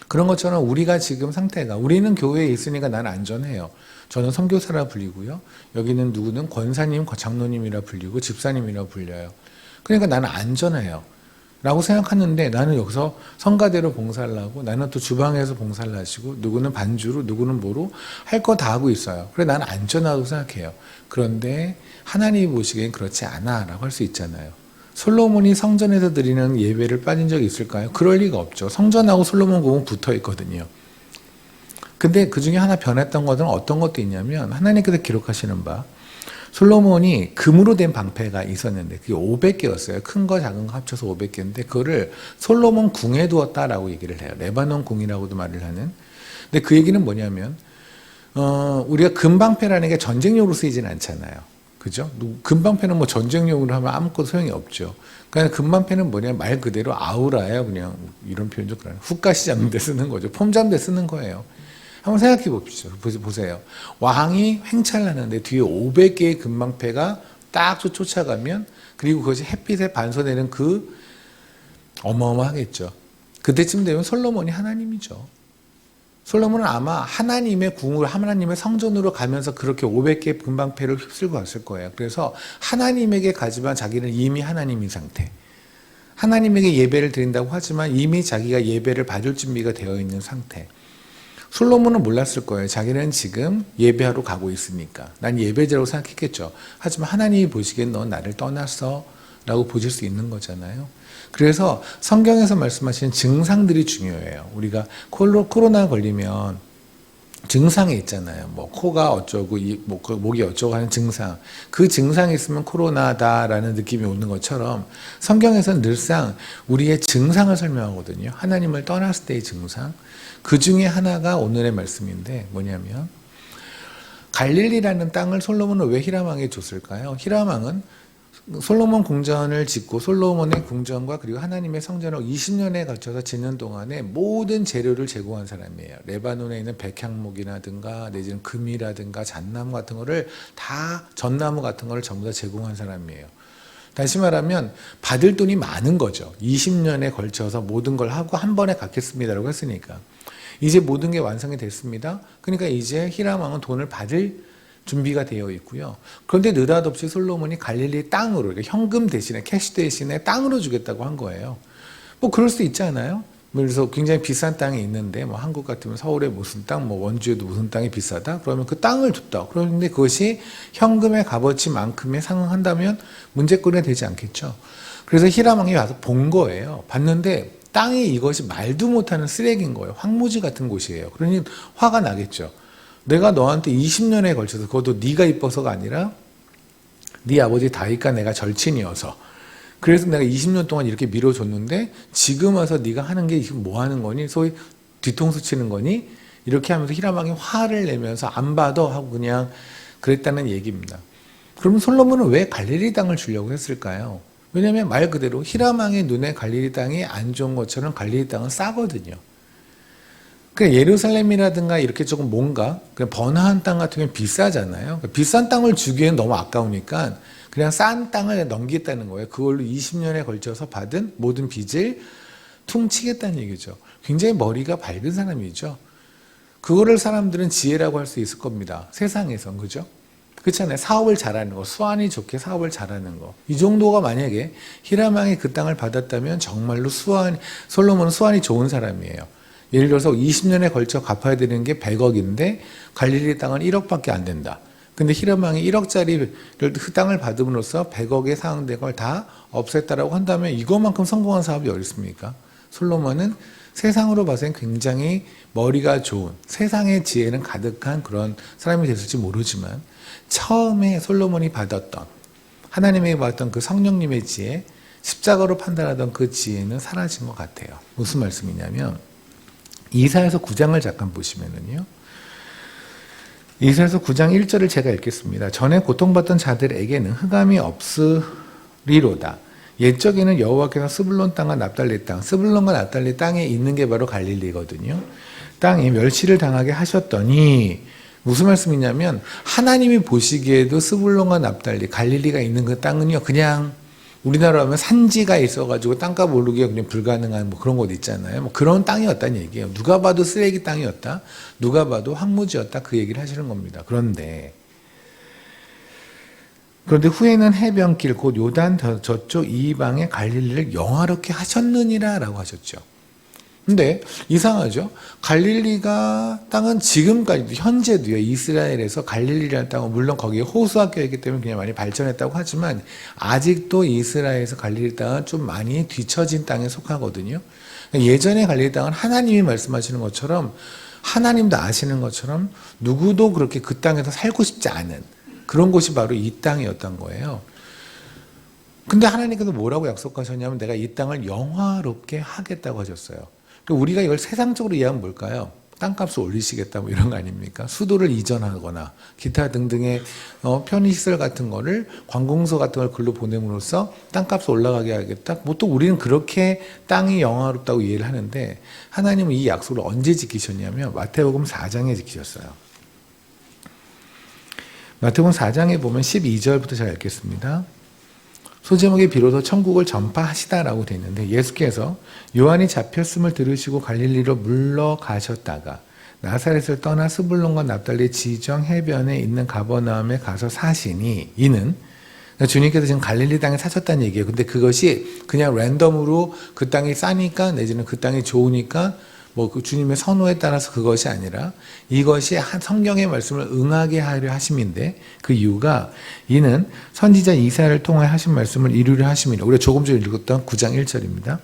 그런 것처럼 우리가 지금 상태가, 우리는 교회에 있으니까 난 안전해요. 저는 선교사라 불리고요. 여기는 누구는 권사님, 장로님이라 불리고 집사님이라 불려요. 그러니까 나는 안전해요 라고 생각하는데, 나는 여기서 성가대로 봉사를 하고, 나는 또 주방에서 봉사를 하시고, 누구는 반주로, 누구는 뭐로 할 거 다 하고 있어요. 그래, 나는 안전하다고 생각해요. 그런데 하나님이 보시기엔 그렇지 않아 라고 할 수 있잖아요. 솔로몬이 성전에서 드리는 예배를 빠진 적이 있을까요? 그럴 리가 없죠. 성전하고 솔로몬 궁은 붙어 있거든요. 근데 그 중에 하나 변했던 것은 어떤 것도 있냐면, 하나님께서 기록하시는 바, 솔로몬이 금으로 된 방패가 있었는데 그게 500개였어요. 큰 거 작은 거 합쳐서 500개인데 그거를 솔로몬 궁에 두었다라고 얘기를 해요. 레바논 궁이라고도 말을 하는. 근데 그 얘기는 뭐냐면 우리가 금방패라는 게 전쟁용으로 쓰이진 않잖아요. 그죠? 금방패는 뭐 전쟁용으로 하면 아무것도 소용이 없죠. 그러니까 금방패는 뭐냐, 말 그대로 아우라예요. 그냥 이런 표현도 그래요. 훅가시 잡는 데 쓰는 거죠. 폼 잡는 데 쓰는 거예요. 한번 생각해 보세요. 왕이 횡차를 하는데 뒤에 500개의 금방패가 딱 쫓아가면, 그리고 그것이 햇빛에 반사되는 그 어마어마하겠죠. 그때쯤 되면 솔로몬이 하나님이죠. 솔로몬은 아마 하나님의 궁을, 하나님의 성전으로 가면서 그렇게 500개의 금방패를 휩쓸고 왔을 거예요. 그래서 하나님에게 가지만 자기는 이미 하나님인 상태. 하나님에게 예배를 드린다고 하지만 이미 자기가 예배를 받을 준비가 되어 있는 상태. 솔로몬은 몰랐을 거예요. 자기는 지금 예배하러 가고 있으니까. 난 예배자라고 생각했겠죠. 하지만 하나님이 보시기엔 너 나를 떠났어 라고 보실 수 있는 거잖아요. 그래서 성경에서 말씀하시는 증상들이 중요해요. 우리가 코로나 걸리면 증상이 있잖아요. 뭐 코가 어쩌고 목이 어쩌고 하는 증상. 그 증상이 있으면 코로나다라는 느낌이 오는 것처럼 성경에서는 늘상 우리의 증상을 설명하거든요. 하나님을 떠났을 때의 증상. 그 중에 하나가 오늘의 말씀인데 뭐냐면, 갈릴리라는 땅을 솔로몬은 왜 히람왕에 줬을까요? 히람왕은 솔로몬 궁전을 짓고 솔로몬의 궁전과 그리고 하나님의 성전을 20년에 걸쳐서 짓는 동안에 모든 재료를 제공한 사람이에요. 레바논에 있는 백향목이라든가 내지는 금이라든가 잣나무 같은 거를 다, 전나무 같은 거를 전부 다 제공한 사람이에요. 다시 말하면 받을 돈이 많은 거죠. 20년에 걸쳐서 모든 걸 하고 한 번에 갚겠습니다라고 했으니까. 이제 모든 게 완성이 됐습니다. 그러니까 이제 히람왕은 돈을 받을 준비가 되어 있고요. 그런데 느닷없이 솔로몬이 갈릴리 땅으로, 그러니까 현금 대신에, 캐시 대신에 땅으로 주겠다고 한 거예요. 뭐 그럴 수 있지 않아요? 그래서 굉장히 비싼 땅이 있는데, 뭐 한국 같으면 서울에 무슨 땅, 뭐 원주에도 무슨 땅이 비싸다? 그러면 그 땅을 줬다. 그런데 그것이 현금의 값어치만큼에 상응한다면 문제거리가 되지 않겠죠. 그래서 히람왕이 와서 본 거예요. 봤는데 땅이 이것이 말도 못하는 쓰레기인 거예요. 황무지 같은 곳이에요. 그러니 화가 나겠죠. 내가 너한테 20년에 걸쳐서, 그것도 네가 이뻐서가 아니라 네 아버지 다윗과 내가 절친이어서, 그래서 내가 20년 동안 이렇게 밀어줬는데 지금 와서 네가 하는 게 지금 뭐 하는 거니? 소위 뒤통수 치는 거니? 이렇게 하면서 히람왕이 화를 내면서 안 받아 하고 그냥 그랬다는 얘기입니다. 그러면 솔로몬은 왜 갈릴리 땅을 주려고 했을까요? 왜냐하면 말 그대로 히람 왕의 눈에 갈릴리 땅이 안 좋은 것처럼 갈릴리 땅은 싸거든요. 그러니까 예루살렘이라든가 이렇게 조금 뭔가 그냥 번화한 땅 같은 경우는 비싸잖아요. 그러니까 비싼 땅을 주기에는 너무 아까우니까 그냥 싼 땅을 넘기겠다는 거예요. 그걸로 20년에 걸쳐서 받은 모든 빚을 퉁치겠다는 얘기죠. 굉장히 머리가 밝은 사람이죠. 그거를 사람들은 지혜라고 할 수 있을 겁니다. 세상에선. 그죠? 그렇잖아요. 사업을 잘하는 거, 수완이 좋게 사업을 잘하는 거. 이 정도가 만약에 히람 왕이 그 땅을 받았다면 정말로 솔로몬은 수완이 좋은 사람이에요. 예를 들어서 20년에 걸쳐 갚아야 되는 게 100억인데 갈릴리 땅은 1억밖에 안 된다. 근데 히람 왕이 1억짜리 그 땅을 받음으로써 100억에 해당된 걸 다 없앴다라고 한다면 이것만큼 성공한 사업이 어디 있습니까? 솔로몬은 세상으로 봐서는 굉장히 머리가 좋은, 세상의 지혜는 가득한 그런 사람이 됐을지 모르지만 처음에 솔로몬이 받았던 하나님에게 받았던 그 성령님의 지혜, 십자가로 판단하던 그 지혜는 사라진 것 같아요. 무슨 말씀이냐면 이사야서 9장을 잠깐 보시면은요. 이사야서 9장 1절을 제가 읽겠습니다. 전에 고통받던 자들에게는 흑암이 없으리로다. 옛적에는 여호와께서 스불론 땅과 납달리 땅, 스불론과 납달리 땅에 있는 게 바로 갈릴리거든요. 땅이 멸시를 당하게 하셨더니 무슨 말씀이냐면 하나님이 보시기에도 스불론과 납달리, 갈릴리가 있는 그 땅은요 그냥 우리나라로 하면 산지가 있어가지고 땅값 오르기가 그냥 불가능한 뭐 그런 곳 있잖아요. 뭐 그런 땅이었다는 얘기예요. 누가 봐도 쓰레기 땅이었다. 누가 봐도 황무지였다. 그 얘기를 하시는 겁니다. 그런데 후에는 해변길 곧 요단 저쪽 이방의 갈릴리를 영화롭게 하셨느니라 라고 하셨죠. 근데 이상하죠. 갈릴리가 땅은 지금까지도 현재도요. 이스라엘에서 갈릴리라는 땅은 물론 거기에 호수학교가 있기 때문에 그냥 많이 발전했다고 하지만 아직도 이스라엘에서 갈릴리 땅은 좀 많이 뒤처진 땅에 속하거든요. 예전에 갈릴리 땅은 하나님이 말씀하시는 것처럼 하나님도 아시는 것처럼 누구도 그렇게 그 땅에서 살고 싶지 않은 그런 곳이 바로 이 땅이었던 거예요. 근데 하나님께서 뭐라고 약속하셨냐면 내가 이 땅을 영화롭게 하겠다고 하셨어요. 우리가 이걸 세상적으로 이해하면 뭘까요? 땅값을 올리시겠다 뭐 이런 거 아닙니까? 수도를 이전하거나 기타 등등의 편의시설 같은 거를 관공서 같은 걸 글로 보냄으로써 땅값을 올라가게 하겠다. 보통 우리는 그렇게 땅이 영화롭다고 이해를 하는데 하나님은 이 약속을 언제 지키셨냐면 마태복음 4장에 지키셨어요. 마태복음 4장에 보면 12절부터 제가 읽겠습니다. 소제목에 비로소 천국을 전파하시다라고 되어 있는데 예수께서 요한이 잡혔음을 들으시고 갈릴리로 물러가셨다가 나사렛을 떠나 스불론과 납달리 지정 해변에 있는 가버나움에 가서 사시니 이는 주님께서 지금 갈릴리 땅에 사셨다는 얘기예요. 근데 그것이 그냥 랜덤으로 그 땅이 싸니까 내지는 그 땅이 좋으니까 뭐 그 주님의 선호에 따라서 그것이 아니라 이것이 한 성경의 말씀을 응하게 하려 하심인데 그 이유가 이는 선지자 이사야를 통하여 하신 말씀을 이루려 하심이라. 우리가 조금 전에 읽었던 9장 1절입니다.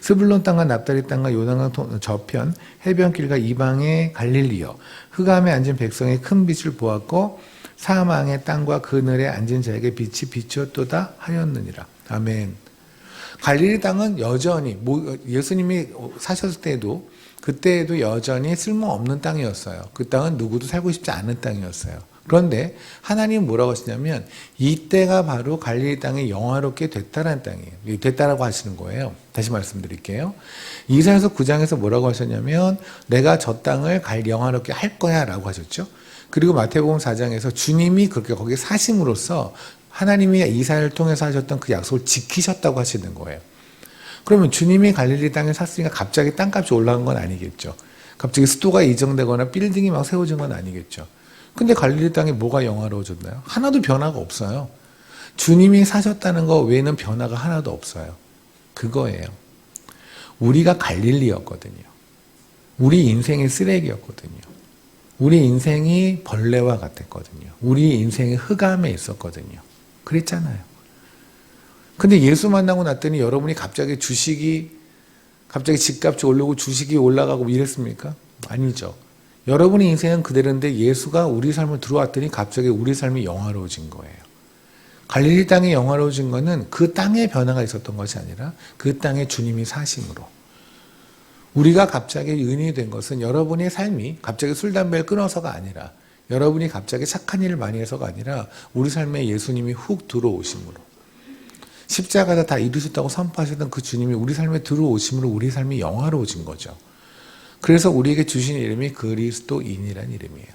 스불론 땅과 납달리 땅과 요단강 저편 해변길과 이방의 갈릴리여 흑암에 앉은 백성의 큰 빛을 보았고 사망의 땅과 그늘에 앉은 자에게 빛이 비추었도다 하였느니라. 아멘. 갈릴리 땅은 여전히 예수님이 사셨을 때도 그때에도 여전히 쓸모없는 땅이었어요. 그 땅은 누구도 살고 싶지 않은 땅이었어요. 그런데 하나님은 뭐라고 하시냐면 이때가 바로 갈릴리 땅이 영화롭게 됐다라는 땅이에요. 됐다라고 하시는 거예요. 다시 말씀드릴게요. 이사야서 9장에서 뭐라고 하셨냐면 내가 저 땅을 영화롭게 할 거야 라고 하셨죠. 그리고 마태복음 4장에서 주님이 그렇게 거기에 사심으로써 하나님이 이사야를 통해서 하셨던 그 약속을 지키셨다고 하시는 거예요. 그러면 주님이 갈릴리 땅에 샀으니까 갑자기 땅값이 올라간 건 아니겠죠. 갑자기 수도가 이전되거나 빌딩이 막 세워진 건 아니겠죠. 근데 갈릴리 땅에 뭐가 영화로워졌나요? 하나도 변화가 없어요. 주님이 사셨다는 거 외에는 변화가 하나도 없어요. 그거예요. 우리가 갈릴리였거든요. 우리 인생이 쓰레기였거든요. 우리 인생이 벌레와 같았거든요. 우리 인생이 흑암에 있었거든요. 그랬잖아요. 근데 예수 만나고 났더니 여러분이 갑자기 집값이 오르고 주식이 올라가고 이랬습니까? 아니죠. 여러분의 인생은 그대로인데 예수가 우리 삶을 들어왔더니 갑자기 우리 삶이 영화로워진 거예요. 갈릴리 땅이 영화로워진 거는 그 땅에 변화가 있었던 것이 아니라 그 땅에 주님이 사심으로. 우리가 갑자기 의인이 된 것은 여러분의 삶이 갑자기 술, 담배를 끊어서가 아니라 여러분이 갑자기 착한 일을 많이 해서가 아니라 우리 삶에 예수님이 훅 들어오심으로. 십자가가 다 이루셨다고 선포하셨던 그 주님이 우리 삶에 들어오심으로 우리 삶이 영화로워진 거죠. 그래서 우리에게 주신 이름이 그리스도인이라는 이름이에요.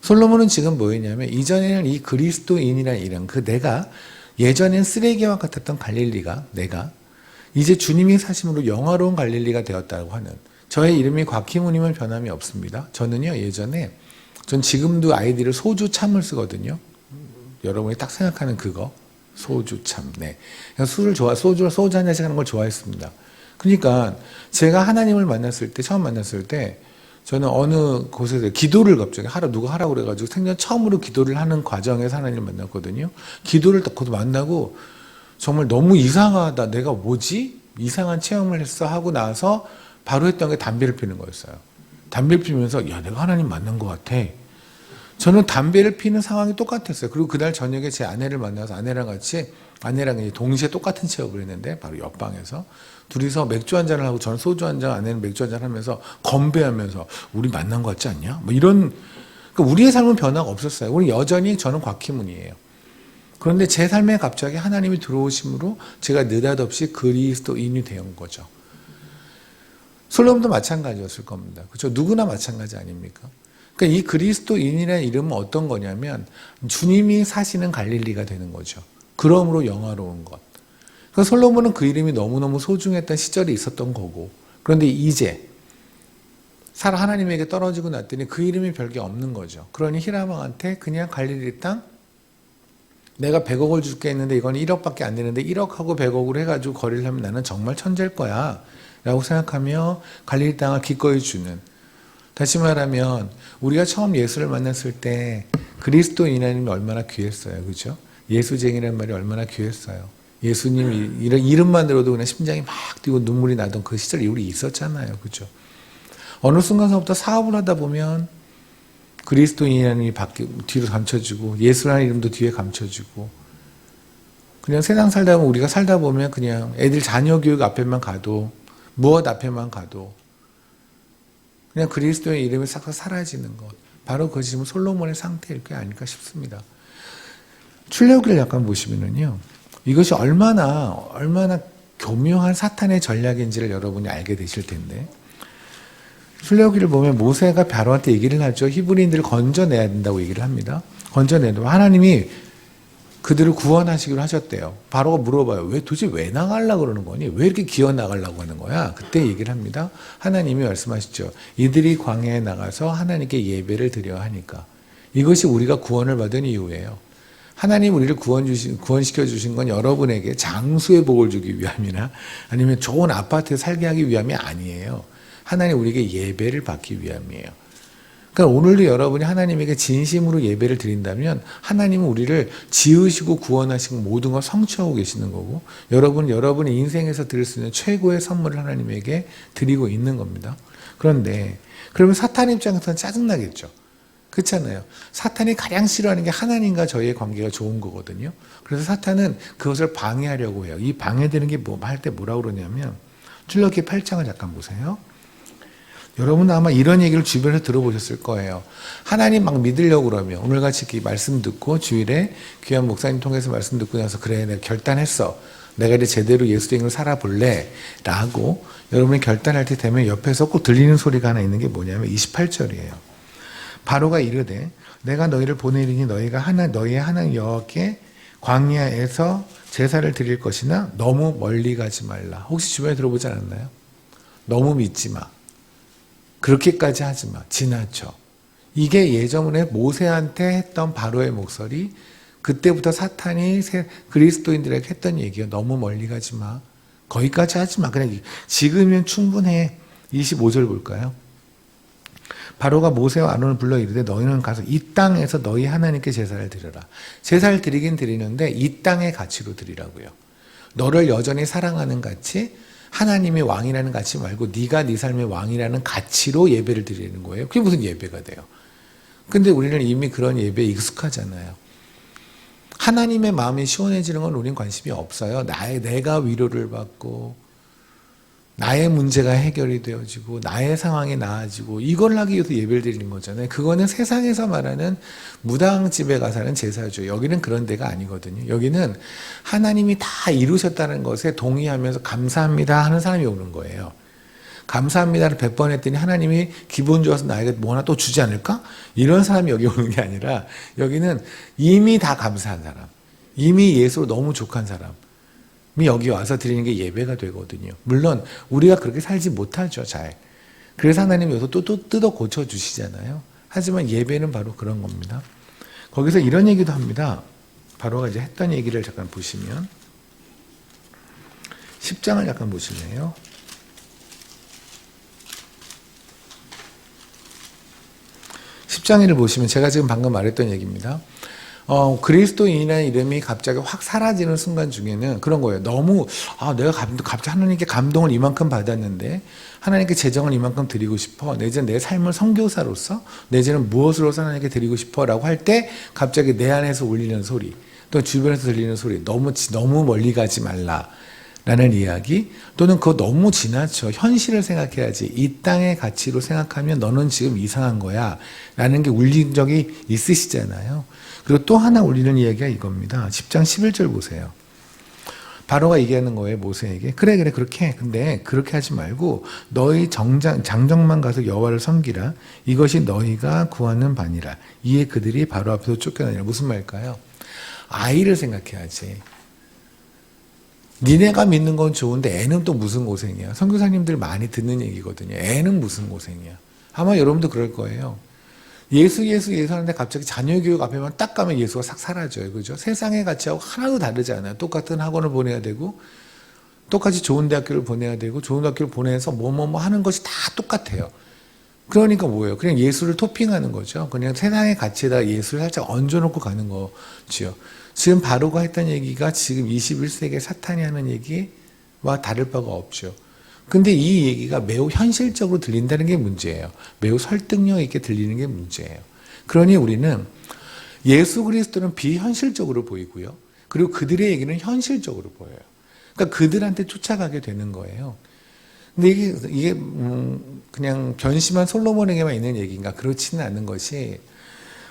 솔로몬은 지금 뭐였냐면 이전에는 이 그리스도인이라는 이름, 그 내가 예전엔 쓰레기와 같았던 갈릴리가 내가 이제 주님이 사심으로 영화로운 갈릴리가 되었다고 하는, 저의 이름이 곽희문이면 변함이 없습니다. 저는요 예전에, 전 지금도 아이디를 소주참을 쓰거든요. 여러분이 딱 생각하는 그거, 소주참. 네. 술을 소주 한 잔씩 하는 걸 좋아했습니다. 그러니까 제가 하나님을 처음 만났을 때 저는 어느 곳에서 기도를 갑자기 누가 하라고 그래가지고 생전 처음으로 기도를 하는 과정에서 하나님을 만났거든요. 기도를 딱 만나고 정말 너무 이상하다. 내가 뭐지? 이상한 체험을 했어 하고 나서 바로 했던 게 담배를 피는 거였어요. 담배를 피면서 야, 내가 하나님 만난 것 같아. 저는 담배를 피는 상황이 똑같았어요. 그리고 그날 저녁에 제 아내를 만나서 아내랑 동시에 똑같은 체험을 했는데 바로 옆방에서 둘이서 맥주 한잔을 하고 저는 소주 한잔, 아내는 맥주 한잔 하면서 건배하면서 우리 만난 것 같지 않냐? 뭐 이런, 그러니까 우리의 삶은 변화가 없었어요. 우리 여전히 저는 곽희문이에요. 그런데 제 삶에 갑자기 하나님이 들어오심으로 제가 느닷없이 그리스도인이 되온 거죠. 솔로몬도 마찬가지였을 겁니다. 그렇죠? 누구나 마찬가지 아닙니까? 그러니까 이 그리스도인이라는 이름은 어떤 거냐면 주님이 사시는 갈릴리가 되는 거죠. 그러므로 영화로운 것. 그러니까 솔로몬은 그 이름이 너무너무 소중했던 시절이 있었던 거고, 그런데 이제 하나님에게 떨어지고 났더니 그 이름이 별게 없는 거죠. 그러니 히람왕한테 그냥 갈릴리 땅, 내가 100억을 줄게 했는데 이건 1억밖에 안 되는데 1억하고 100억으로 해가지고 거래를 하면 나는 정말 천재일 거야 라고 생각하며 갈릴리 땅을 기꺼이 주는, 다시 말하면 우리가 처음 예수를 만났을 때 그리스도인이라는 이름이 얼마나 귀했어요. 그죠? 예수쟁이라는 말이 얼마나 귀했어요. 예수님 이런 이름만 들어도 그냥 심장이 막 뛰고 눈물이 나던 그 시절이 우리 있었잖아요. 그죠? 어느 순간서부터 사업을 하다 보면 그리스도인이라는 이름이 뒤로 감춰지고 예수라는 이름도 뒤에 감춰지고, 그냥 세상 살다 보면 우리가 살다 보면 그냥 애들 자녀 교육 앞에만 가도 무엇 앞에만 가도 그냥 그리스도의 이름이 싹 사라지는 것. 바로 그것이 지금 솔로몬의 상태일 게 아닐까 싶습니다. 출애굽기를 약간 보시면은요, 이것이 얼마나 교묘한 사탄의 전략인지를 여러분이 알게 되실 텐데, 출애굽기를 보면 모세가 바로한테 얘기를 하죠. 히브리인들을 건져내야 된다고 얘기를 합니다. 건져내도 하나님이 그들을 구원하시기로 하셨대요. 바로가 물어봐요. 도대체 왜 나가려고 그러는 거니? 왜 이렇게 기어 나가려고 하는 거야? 그때 얘기를 합니다. 하나님이 말씀하시죠. 이들이 광야에 나가서 하나님께 예배를 드려야 하니까. 이것이 우리가 구원을 받은 이유예요. 하나님 우리를 구원시켜 주신 건 여러분에게 장수의 복을 주기 위함이나 아니면 좋은 아파트에 살게 하기 위함이 아니에요. 하나님 우리에게 예배를 받기 위함이에요. 그러니까 오늘도 여러분이 하나님에게 진심으로 예배를 드린다면 하나님은 우리를 지으시고 구원하시고 모든 걸 성취하고 계시는 거고, 여러분의 인생에서 드릴 수 있는 최고의 선물을 하나님에게 드리고 있는 겁니다. 그런데 그러면 사탄 입장에서는 짜증나겠죠. 그렇잖아요. 사탄이 가장 싫어하는 게 하나님과 저희의 관계가 좋은 거거든요. 그래서 사탄은 그것을 방해하려고 해요. 이 방해되는 게 할 때 뭐라고 그러냐면, 출애굽기 8장을 잠깐 보세요. 여러분 아마 이런 얘기를 주변에서 들어보셨을 거예요. 하나님 막 믿으려고 그러면 오늘같이 이렇게 말씀 듣고 주일에 귀한 목사님 통해서 말씀 듣고 나서 그래 내가 결단했어. 내가 이제 제대로 예수님을 살아볼래 라고 여러분이 결단할 때 되면 옆에서 꼭 들리는 소리가 하나 있는 게 뭐냐면 28절이에요. 바로가 이르되 내가 너희를 보내리니 너희가 너희의 하나님 여호와께 광야에서 제사를 드릴 것이나 너무 멀리 가지 말라. 혹시 주변에 들어보지 않았나요? 너무 믿지 마. 그렇게까지 하지 마. 지나쳐. 이게 예전에 모세한테 했던 바로의 목소리, 그때부터 사탄이 그리스도인들에게 했던 얘기가 너무 멀리 가지 마. 거기까지 하지 마. 그냥 지금이면 충분해. 25절 볼까요? 바로가 모세와 아론을 불러 이르되 너희는 가서 이 땅에서 너희 하나님께 제사를 드려라. 제사를 드리긴 드리는데 이 땅의 가치로 드리라고요. 너를 여전히 사랑하는 가치, 하나님의 왕이라는 가치 말고 네가 네 삶의 왕이라는 가치로 예배를 드리는 거예요. 그게 무슨 예배가 돼요? 근데 우리는 이미 그런 예배에 익숙하잖아요. 하나님의 마음이 시원해지는 건 우리는 관심이 없어요. 내가 위로를 받고 나의 문제가 해결이 되어지고 나의 상황이 나아지고 이걸 하기 위해서 예배를 드리는 거잖아요. 그거는 세상에서 말하는 무당집에 가서 하는 제사죠. 여기는 그런 데가 아니거든요. 여기는 하나님이 다 이루셨다는 것에 동의하면서 감사합니다 하는 사람이 오는 거예요. 감사합니다를 100번 했더니 하나님이 기분 좋아서 나에게 뭐 하나 또 주지 않을까? 이런 사람이 여기 오는 게 아니라 여기는 이미 다 감사한 사람, 이미 예수로 너무 족한 사람 여기 와서 드리는 게 예배가 되거든요. 물론 우리가 그렇게 살지 못하죠, 잘. 그래서 하나님 여기서 또 뜯어 고쳐주시잖아요. 하지만 예배는 바로 그런 겁니다. 거기서 이런 얘기도 합니다. 바로가 이제 했던 얘기를 잠깐 보시면 10장을 잠깐 보실래요? 10장을 보시면 제가 지금 방금 말했던 얘기입니다. 그리스도인이라는 이름이 갑자기 확 사라지는 순간 중에는 그런 거예요. 너무 내가 갑자기 하나님께 감동을 이만큼 받았는데 하나님께 재정을 이만큼 드리고 싶어. 내지는 내 삶을 선교사로서 내지는 무엇으로서 하나님께 드리고 싶어 라고 할 때 갑자기 내 안에서 울리는 소리 또 주변에서 들리는 소리 너무 멀리 가지 말라 라는 이야기 또는 그거 너무 지나쳐 현실을 생각해야지 이 땅의 가치로 생각하면 너는 지금 이상한 거야 라는 게 울린 적이 있으시잖아요. 그리고 또 하나 울리는 이야기가 이겁니다. 10장 11절 보세요. 바로가 얘기하는 거예요, 모세에게. 그래 그렇게 해. 근데 그렇게 하지 말고 너희 장정만 가서 여호와를 섬기라. 이것이 너희가 구하는 바니라. 이에 그들이 바로 앞에서 쫓겨나니라. 무슨 말일까요? 아이를 생각해야지. 니네가 믿는 건 좋은데 애는 또 무슨 고생이야. 선교사님들 많이 듣는 얘기거든요. 애는 무슨 고생이야. 아마 여러분도 그럴 거예요. 예수 하는데 갑자기 자녀교육 앞에만 딱 가면 예수가 싹 사라져요. 그죠? 세상의 가치하고 하나도 다르지 않아요. 똑같은 학원을 보내야 되고 똑같이 좋은 대학교를 보내야 되고 좋은 학교를 보내서 뭐 하는 것이 다 똑같아요. 그러니까 뭐예요? 그냥 예수를 토핑하는 거죠. 그냥 세상의 가치에다 예수를 살짝 얹어놓고 가는 거지요. 지금 바로가 했던 얘기가 지금 21세기에 사탄이 하는 얘기와 다를 바가 없죠. 근데 이 얘기가 매우 현실적으로 들린다는 게 문제예요. 매우 설득력 있게 들리는 게 문제예요. 그러니 우리는 예수 그리스도는 비현실적으로 보이고요. 그리고 그들의 얘기는 현실적으로 보여요. 그러니까 그들한테 쫓아가게 되는 거예요. 근데 이게 그냥 변심한 솔로몬에게만 있는 얘기인가? 그렇지는 않은 것이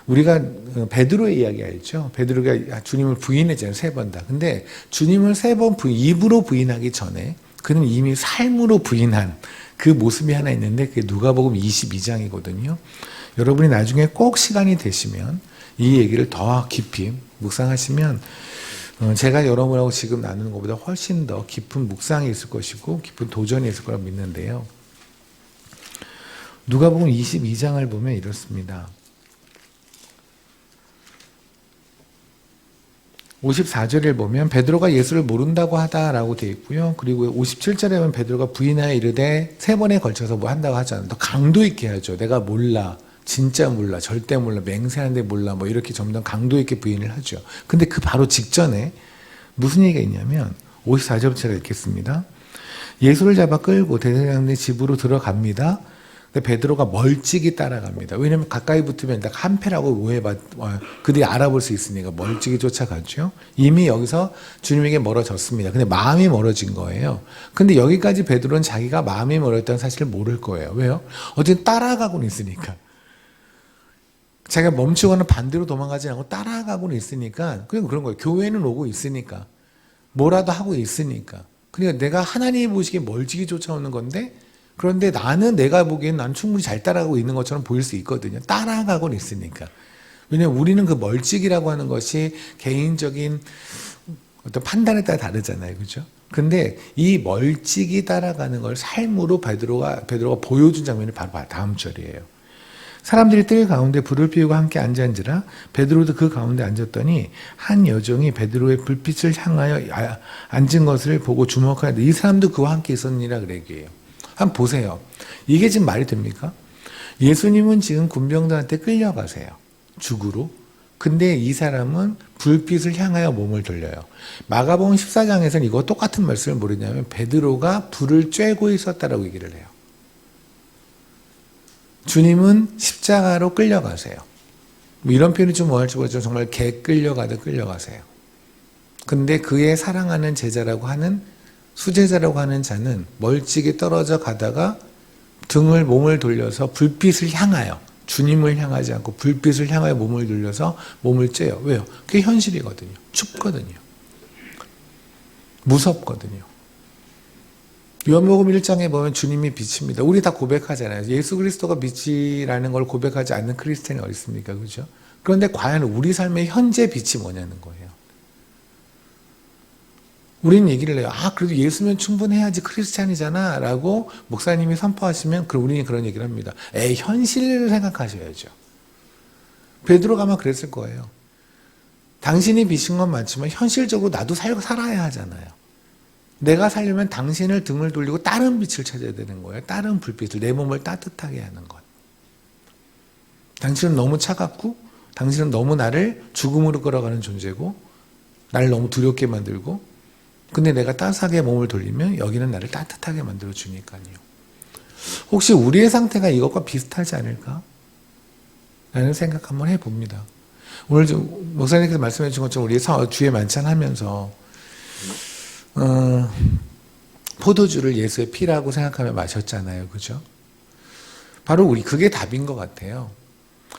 우리가 베드로의 이야기 알죠? 베드로가 주님을 부인했잖아요. 3번 다. 근데 주님을 3번 입으로 부인하기 전에 그는 이미 삶으로 부인한 그 모습이 하나 있는데 그게 누가복음 22장이거든요. 여러분이 나중에 꼭 시간이 되시면 이 얘기를 더 깊이 묵상하시면 제가 여러분하고 지금 나누는 것보다 훨씬 더 깊은 묵상이 있을 것이고 깊은 도전이 있을 거라고 믿는데요. 누가복음 22장을 보면 이렇습니다. 54절을 보면 베드로가 예수를 모른다고 하다라고 되어 있고요. 그리고 57절에 보면 베드로가 부인하여 이르되 3번에 걸쳐서 뭐 한다고 하잖아요. 더 강도 있게 하죠. 내가 몰라. 진짜 몰라. 절대 몰라. 맹세하는데 몰라. 뭐 이렇게 점점 강도 있게 부인을 하죠. 근데 그 바로 직전에 무슨 얘기가 있냐면 54절부터 제가 읽겠습니다. 예수를 잡아 끌고 대제사장의 집으로 들어갑니다. 근데 베드로가 멀찍이 따라갑니다. 왜냐하면 가까이 붙으면 한패라고 오해받, 그들이 알아볼 수 있으니까 멀찍이 쫓아가죠. 이미 여기서 주님에게 멀어졌습니다. 근데 마음이 멀어진 거예요. 근데 여기까지 베드로는 자기가 마음이 멀어졌다는 사실을 모를 거예요. 왜요? 어쨌든 따라가고는 있으니까. 자기가 멈추거나 반대로 도망가지 않고 따라가고는 있으니까 그냥 그런 거예요. 교회는 오고 있으니까. 뭐라도 하고 있으니까. 그러니까 내가 하나님이 보시기에 멀찍이 쫓아오는 건데 그런데 내가 보기엔 난 충분히 잘 따라가고 있는 것처럼 보일 수 있거든요. 따라가고는 있으니까. 왜냐하면 우리는 그 멀찍이라고 하는 것이 개인적인 어떤 판단에 따라 다르잖아요. 그죠? 근데 이 멀찍이 따라가는 걸 삶으로 베드로가 보여준 장면이 바로 다음 절이에요. 사람들이 뜰 가운데 불을 피우고 함께 앉은지라 베드로도 그 가운데 앉았더니 한 여종이 베드로의 불빛을 향하여 앉은 것을 보고 주목하는데 이 사람도 그와 함께 있었느니라 그러기에요. 한번 보세요. 이게 지금 말이 됩니까? 예수님은 지금 군병들한테 끌려가세요. 죽으로. 근데 이 사람은 불빛을 향하여 몸을 돌려요. 마가복음 14장에서는 이거 똑같은 말씀을 모르냐면 베드로가 불을 쬐고 있었다라고 얘기를 해요. 주님은 십자가로 끌려가세요. 뭐 이런 표현이 좀 뭐할지 모르지만 정말 개 끌려가듯 끌려가세요. 근데 그의 사랑하는 제자라고 하는 수제자라고 하는 자는 멀찍이 떨어져 가다가 몸을 돌려서 불빛을 향하여, 주님을 향하지 않고 불빛을 향하여 몸을 돌려서 몸을 쬐요. 왜요? 그게 현실이거든요. 춥거든요. 무섭거든요. 요한복음 1장에 보면 주님이 빛입니다. 우리 다 고백하잖아요. 예수 그리스도가 빛이라는 걸 고백하지 않는 크리스찬이 어디 있습니까? 그죠? 그런데 과연 우리 삶의 현재 빛이 뭐냐는 거예요. 우리는 얘기를 해요. 그래도 예수면 충분해야지 크리스찬이잖아 라고 목사님이 선포하시면 우리는 그런 얘기를 합니다. 현실을 생각하셔야죠. 베드로가 아마 그랬을 거예요. 당신이 빛인 건 맞지만 현실적으로 나도 살아야 하잖아요. 내가 살려면 당신을 등을 돌리고 다른 빛을 찾아야 되는 거예요. 다른 불빛을, 내 몸을 따뜻하게 하는 것. 당신은 너무 차갑고 당신은 너무 나를 죽음으로 끌어가는 존재고 나를 너무 두렵게 만들고, 근데 내가 따뜻하게 몸을 돌리면 여기는 나를 따뜻하게 만들어 주니까요. 혹시 우리의 상태가 이것과 비슷하지 않을까? 라는 생각 한번 해봅니다. 오늘 목사님께서 말씀해 주신 것처럼 우리 주의 만찬하면서 포도주를 예수의 피라고 생각하며 마셨잖아요. 그죠? 바로 그게 답인 것 같아요.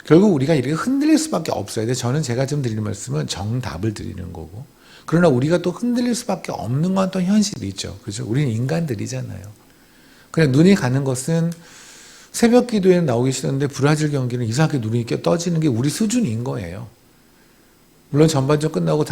결국 우리가 이렇게 흔들릴 수밖에 없어야 돼. 제가 지금 드리는 말씀은 정답을 드리는 거고. 그러나 우리가 또 흔들릴 수밖에 없는 건 또 현실이죠. 그죠? 우리는 인간들이잖아요. 그냥 눈이 가는 것은 새벽 기도에는 나오기 싫었는데 브라질 경기는 이상하게 눈이 떠지는 게 우리 수준인 거예요. 물론 전반전 끝나고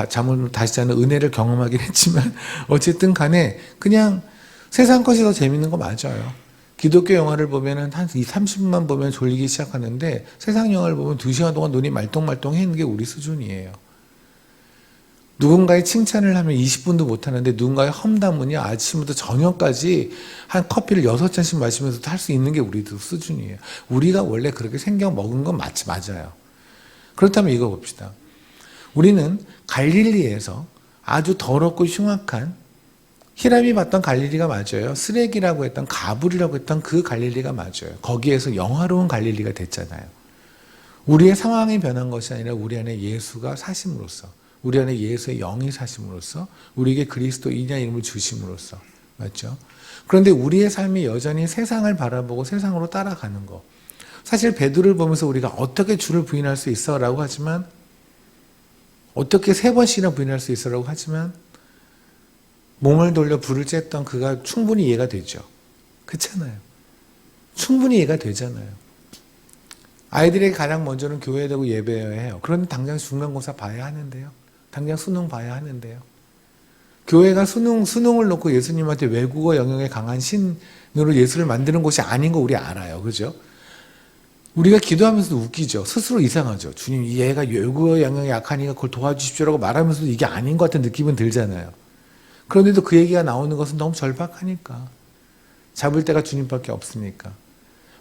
잠을 다시 자는 은혜를 경험하긴 했지만 어쨌든 간에 그냥 세상 것이 더 재밌는 거 맞아요. 기독교 영화를 보면은 한 30분만 보면 졸리기 시작하는데 세상 영화를 보면 2시간 동안 눈이 말똥말똥 했는 게 우리 수준이에요. 누군가의 칭찬을 하면 20분도 못하는데 누군가의 험담은요 아침부터 저녁까지 한 커피를 6잔씩 마시면서도 할 수 있는 게 우리도 수준이에요. 우리가 원래 그렇게 생겨 먹은 건 맞아요. 그렇다면 이거 봅시다. 우리는 갈릴리에서 아주 더럽고 흉악한, 히람이 봤던 갈릴리가 맞아요. 쓰레기라고 했던, 가불이라고 했던 그 갈릴리가 맞아요. 거기에서 영화로운 갈릴리가 됐잖아요. 우리의 상황이 변한 것이 아니라 우리 안에 예수가 사심으로써, 우리 안에 예수의 영이 사심으로써, 우리에게 그리스도인이라는 이름을 주심으로써, 맞죠? 그런데 우리의 삶이 여전히 세상을 바라보고 세상으로 따라가는 거. 사실 베드로를 보면서 우리가 어떻게 주를 부인할 수 있어? 라고 하지만, 어떻게 3번씩이나 부인할 수 있어? 라고 하지만, 몸을 돌려 불을 쬐던 그가 충분히 이해가 되죠. 그렇잖아요. 충분히 이해가 되잖아요. 아이들에게 가장 먼저는 교회에 되고 예배해야 해요. 그런데 당장 중간고사 봐야 하는데요. 당장 수능 봐야 하는데요. 교회가 수능을 놓고 예수님한테 외국어 영역에 강한 신으로 예수를 만드는 곳이 아닌 거 우리 알아요. 그죠? 우리가 기도하면서도 웃기죠. 스스로 이상하죠. 주님, 얘가 외국어 영역에 약하니까 그걸 도와주십시오라고 말하면서도 이게 아닌 것 같은 느낌은 들잖아요. 그런데도 그 얘기가 나오는 것은 너무 절박하니까. 잡을 데가 주님밖에 없으니까.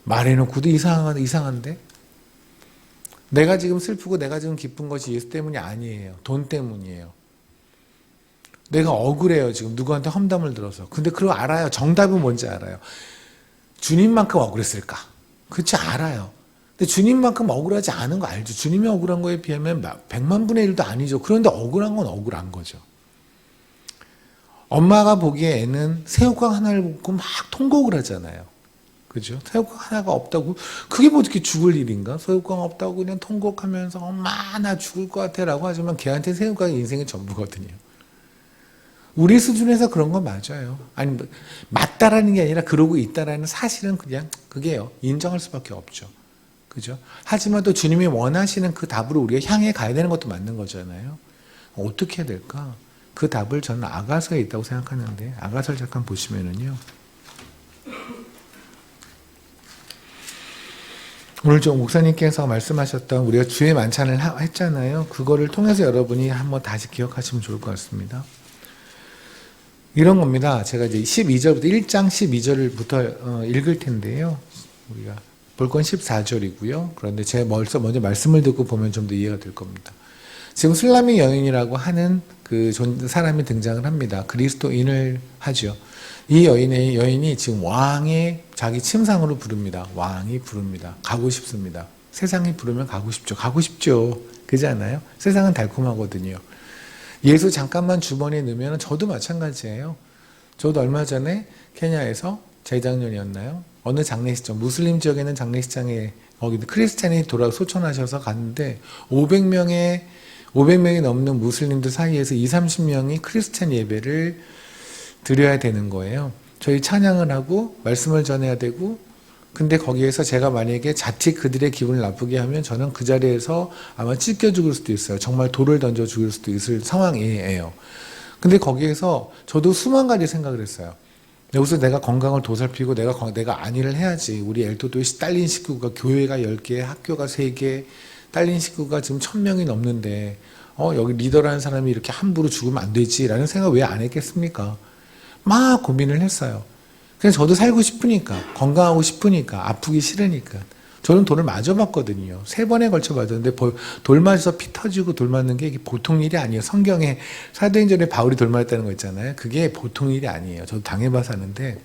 말해놓고도 이상한데? 내가 지금 슬프고 내가 지금 기쁜 것이 예수 때문이 아니에요. 돈 때문이에요. 내가 억울해요. 지금 누구한테 험담을 들어서. 근데 그거 알아요. 정답은 뭔지 알아요. 주님만큼 억울했을까? 그렇지, 알아요. 근데 주님만큼 억울하지 않은 거 알죠. 주님이 억울한 거에 비하면 100만 분의 1도 아니죠. 그런데 억울한 건 억울한 거죠. 엄마가 보기에 애는 새우깡 하나를 먹고 막 통곡을 하잖아요. 그죠? 새우깡 하나가 없다고, 그게 뭐 어떻게 죽을 일인가? 새우깡 없다고 그냥 통곡하면서 엄마 나 죽을 것 같아 라고 하지만 걔한테 새우깡이 인생의 전부거든요. 우리 수준에서 그런 건 맞아요. 아니, 맞다라는 게 아니라 그러고 있다라는 사실은 그냥 그게요. 인정할 수밖에 없죠. 그죠? 하지만 또 주님이 원하시는 그 답으로 우리가 향해 가야 되는 것도 맞는 거잖아요. 어떻게 해야 될까? 그 답을 저는 아가서에 있다고 생각하는데, 아가서를 잠깐 보시면은요. 오늘 좀 목사님께서 말씀하셨던 우리가 주의 만찬을 했잖아요. 그거를 통해서 여러분이 한번 다시 기억하시면 좋을 것 같습니다. 이런 겁니다. 제가 이제 12절부터 1장 12절부터 읽을 텐데요. 우리가 볼 건 14절이고요. 그런데 제가 먼저 말씀을 듣고 보면 좀 더 이해가 될 겁니다. 지금 술라미 여인이라고 하는 그 사람이 등장을 합니다. 그리스도인을 하죠. 이 여인이 지금 왕의 자기 침상으로 부릅니다. 왕이 부릅니다. 가고 싶습니다. 세상이 부르면 가고 싶죠. 가고 싶죠. 그렇지 않아요? 세상은 달콤하거든요. 예수 잠깐만 주머니에 넣으면 저도 마찬가지예요. 저도 얼마 전에 케냐에서 재작년이었나요? 어느 장례식장, 무슬림 지역에 있는 장례식장에 거기 크리스찬이 소천하셔서 갔는데 500명이 넘는 무슬림들 사이에서 2, 30명이 크리스찬 예배를 드려야 되는 거예요. 저희 찬양을 하고 말씀을 전해야 되고, 근데 거기에서 제가 만약에 자칫 그들의 기분을 나쁘게 하면 저는 그 자리에서 아마 찢겨 죽을 수도 있어요. 정말 돌을 던져 죽을 수도 있을 상황이에요. 근데 거기에서 저도 수만 가지 생각을 했어요. 여기서 내가 건강을 도살피고 내가 안일을 해야지. 우리 엘도도에 딸린 식구가 교회가 10개, 학교가 3개, 딸린 식구가 지금 1000명이 넘는데 여기 리더라는 사람이 이렇게 함부로 죽으면 안 되지라는 생각 왜 안 했겠습니까? 막 고민을 했어요. 그냥 저도 살고 싶으니까, 건강하고 싶으니까, 아프기 싫으니까. 저는 돌을 맞아봤거든요. 3번에 걸쳐 맞았는데 돌 맞아서 피 터지고 돌 맞는 게 이게 보통 일이 아니에요. 성경에 사도행전에 바울이 돌 맞았다는 거 있잖아요. 그게 보통 일이 아니에요. 저도 당해봐서 하는데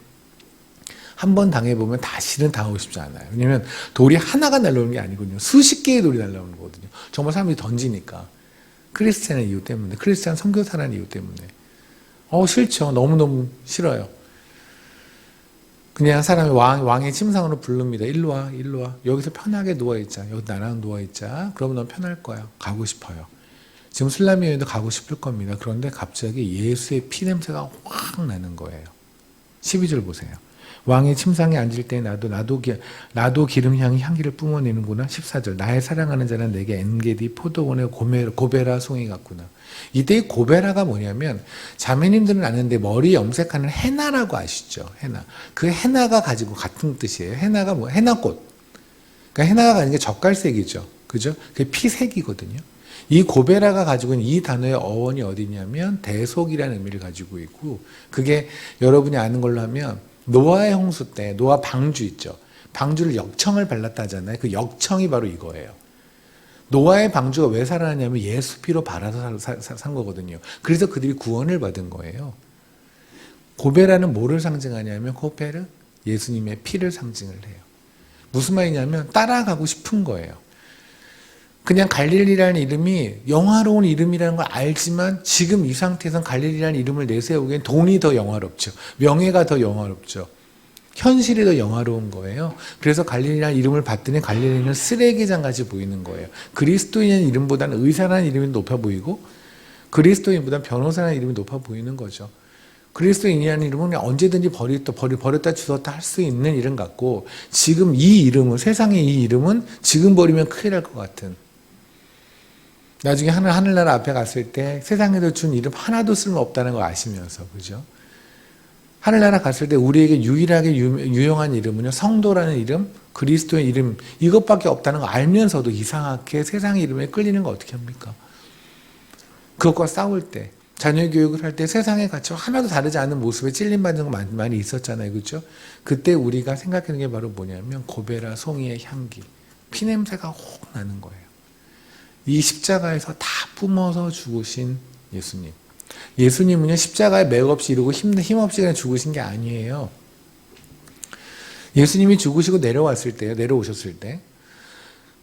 한 번 당해보면 다시는 당하고 싶지 않아요. 왜냐면 돌이 하나가 날라오는 게 아니거든요. 수십 개의 돌이 날라오는 거거든요. 정말 사람들이 던지니까. 크리스찬의 이유 때문에, 크리스찬 선교사라는 이유 때문에. 싫죠. 너무너무 싫어요. 그냥 사람이 왕의 침상으로 부릅니다. 일로 와, 일로 와. 여기서 편하게 누워있자. 여기 나랑 누워있자. 그러면 넌 편할 거야. 가고 싶어요. 지금 술라미에도 가고 싶을 겁니다. 그런데 갑자기 예수의 피 냄새가 확 나는 거예요. 12절 보세요. 왕의 침상에 앉을 때 나도 기름향이 향기를 뿜어내는구나. 14절. 나의 사랑하는 자는 내게 엔게디 포도원의 고베라 송이 같구나. 이때 고베라가 뭐냐면 자매님들은 아는데 머리 염색하는 헤나라고 아시죠? 헤나. 그 헤나가 가지고 같은 뜻이에요. 헤나가 헤나꽃. 그러니까 헤나가 가진 게 젓갈색이죠. 그죠? 그게 피색이거든요. 이 고베라가 가지고 있는 이 단어의 어원이 어디냐면 대속이라는 의미를 가지고 있고, 그게 여러분이 아는 걸로 하면 노아의 홍수 때 노아 방주 있죠. 방주를 역청을 발랐다 하잖아요. 그 역청이 바로 이거예요. 노아의 방주가 왜 살아나냐면 예수 피로 발아서 산 거거든요. 그래서 그들이 구원을 받은 거예요. 고베라는 뭐를 상징하냐면 고베르 예수님의 피를 상징을 해요. 무슨 말이냐면 따라가고 싶은 거예요. 그냥 갈릴리라는 이름이 영화로운 이름이라는 걸 알지만 지금 이 상태에서는 갈릴리라는 이름을 내세우기엔 돈이 더 영화롭죠. 명예가 더 영화롭죠. 현실이 더 영화로운 거예요. 그래서 갈릴리라는 이름을 봤더니 갈릴리는 쓰레기장같이 보이는 거예요. 그리스도인의 이름보다는 의사라는 이름이 높아 보이고 그리스도인보다는 변호사라는 이름이 높아 보이는 거죠. 그리스도인이라는 이름은 언제든지 버렸다 주웠다 할 수 있는 이름 같고, 지금 이 이름은, 세상의 이 이름은 지금 버리면 큰일 날 것 같은, 나중에 하늘나라 앞에 갔을 때 세상에서 준 이름 하나도 쓸모없다는 걸 아시면서, 그죠? 하늘나라 갔을 때 우리에게 유일하게 유용한 이름은요, 성도라는 이름, 그리스도의 이름, 이것밖에 없다는 거 알면서도 이상하게 세상의 이름에 끌리는 거 어떻게 합니까? 그것과 싸울 때, 자녀 교육을 할 때 세상의 가치와 하나도 다르지 않은 모습에 찔림받는 거 많이 있었잖아요. 그죠? 그때 우리가 생각하는 게 바로 뭐냐면 고베라 송이의 향기, 피냄새가 혹 나는 거예요. 이 십자가에서 다 뿜어서 죽으신 예수님. 예수님은요, 십자가에 맥없이 이루고 힘없이 그냥 죽으신 게 아니에요. 예수님이 죽으시고 내려오셨을 때,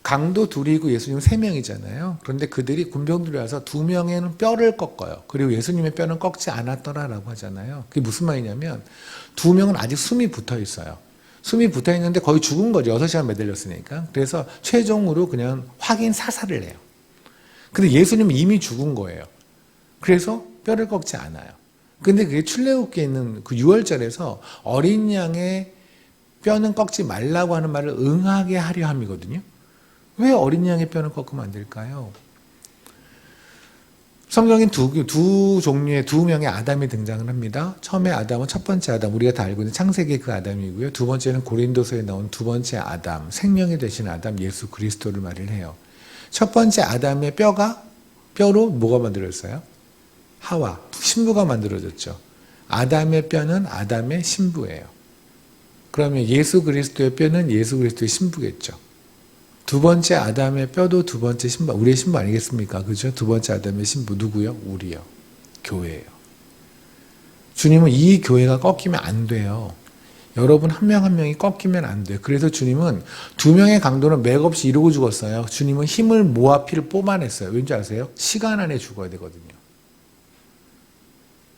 강도 둘이고 예수님 3명이잖아요. 그런데 그들이 군병들이 와서 2명에는 뼈를 꺾어요. 그리고 예수님의 뼈는 꺾지 않았더라라고 하잖아요. 그게 무슨 말이냐면 2명은 아직 숨이 붙어 있어요. 숨이 붙어 있는데 거의 죽은 거죠. 6시간 매달렸으니까. 그래서 최종으로 그냥 확인 사살을 해요. 근데 예수님은 이미 죽은 거예요. 그래서 뼈를 꺾지 않아요. 근데 그게 출애굽기에 있는 그 6월절에서 어린 양의 뼈는 꺾지 말라고 하는 말을 응하게 하려 함이거든요. 왜 어린 양의 뼈는 꺾으면 안 될까요? 성경엔 두 종류의 2명의 아담이 등장을 합니다. 처음에 아담은 첫 번째 아담, 우리가 다 알고 있는 창세기의 그 아담이고요. 두 번째는 고린도서에 나온 두 번째 아담, 생명이 되신 아담, 예수 그리스도를 말을 해요. 첫 번째 아담의 뼈로 뭐가 만들어졌어요? 하와, 신부가 만들어졌죠. 아담의 뼈는 아담의 신부예요. 그러면 예수 그리스도의 뼈는 예수 그리스도의 신부겠죠. 두 번째 아담의 뼈도 두 번째 신부, 우리의 신부 아니겠습니까? 그죠? 두 번째 아담의 신부 누구요? 우리요. 교회예요. 주님은 이 교회가 꺾이면 안 돼요. 여러분 한 명 한 명이 꺾이면 안 돼요. 그래서 주님은 2명의 강도는 맥없이 이루고 죽었어요. 주님은 힘을 모아 피를 뽑아냈어요. 왠지 아세요? 시간 안에 죽어야 되거든요.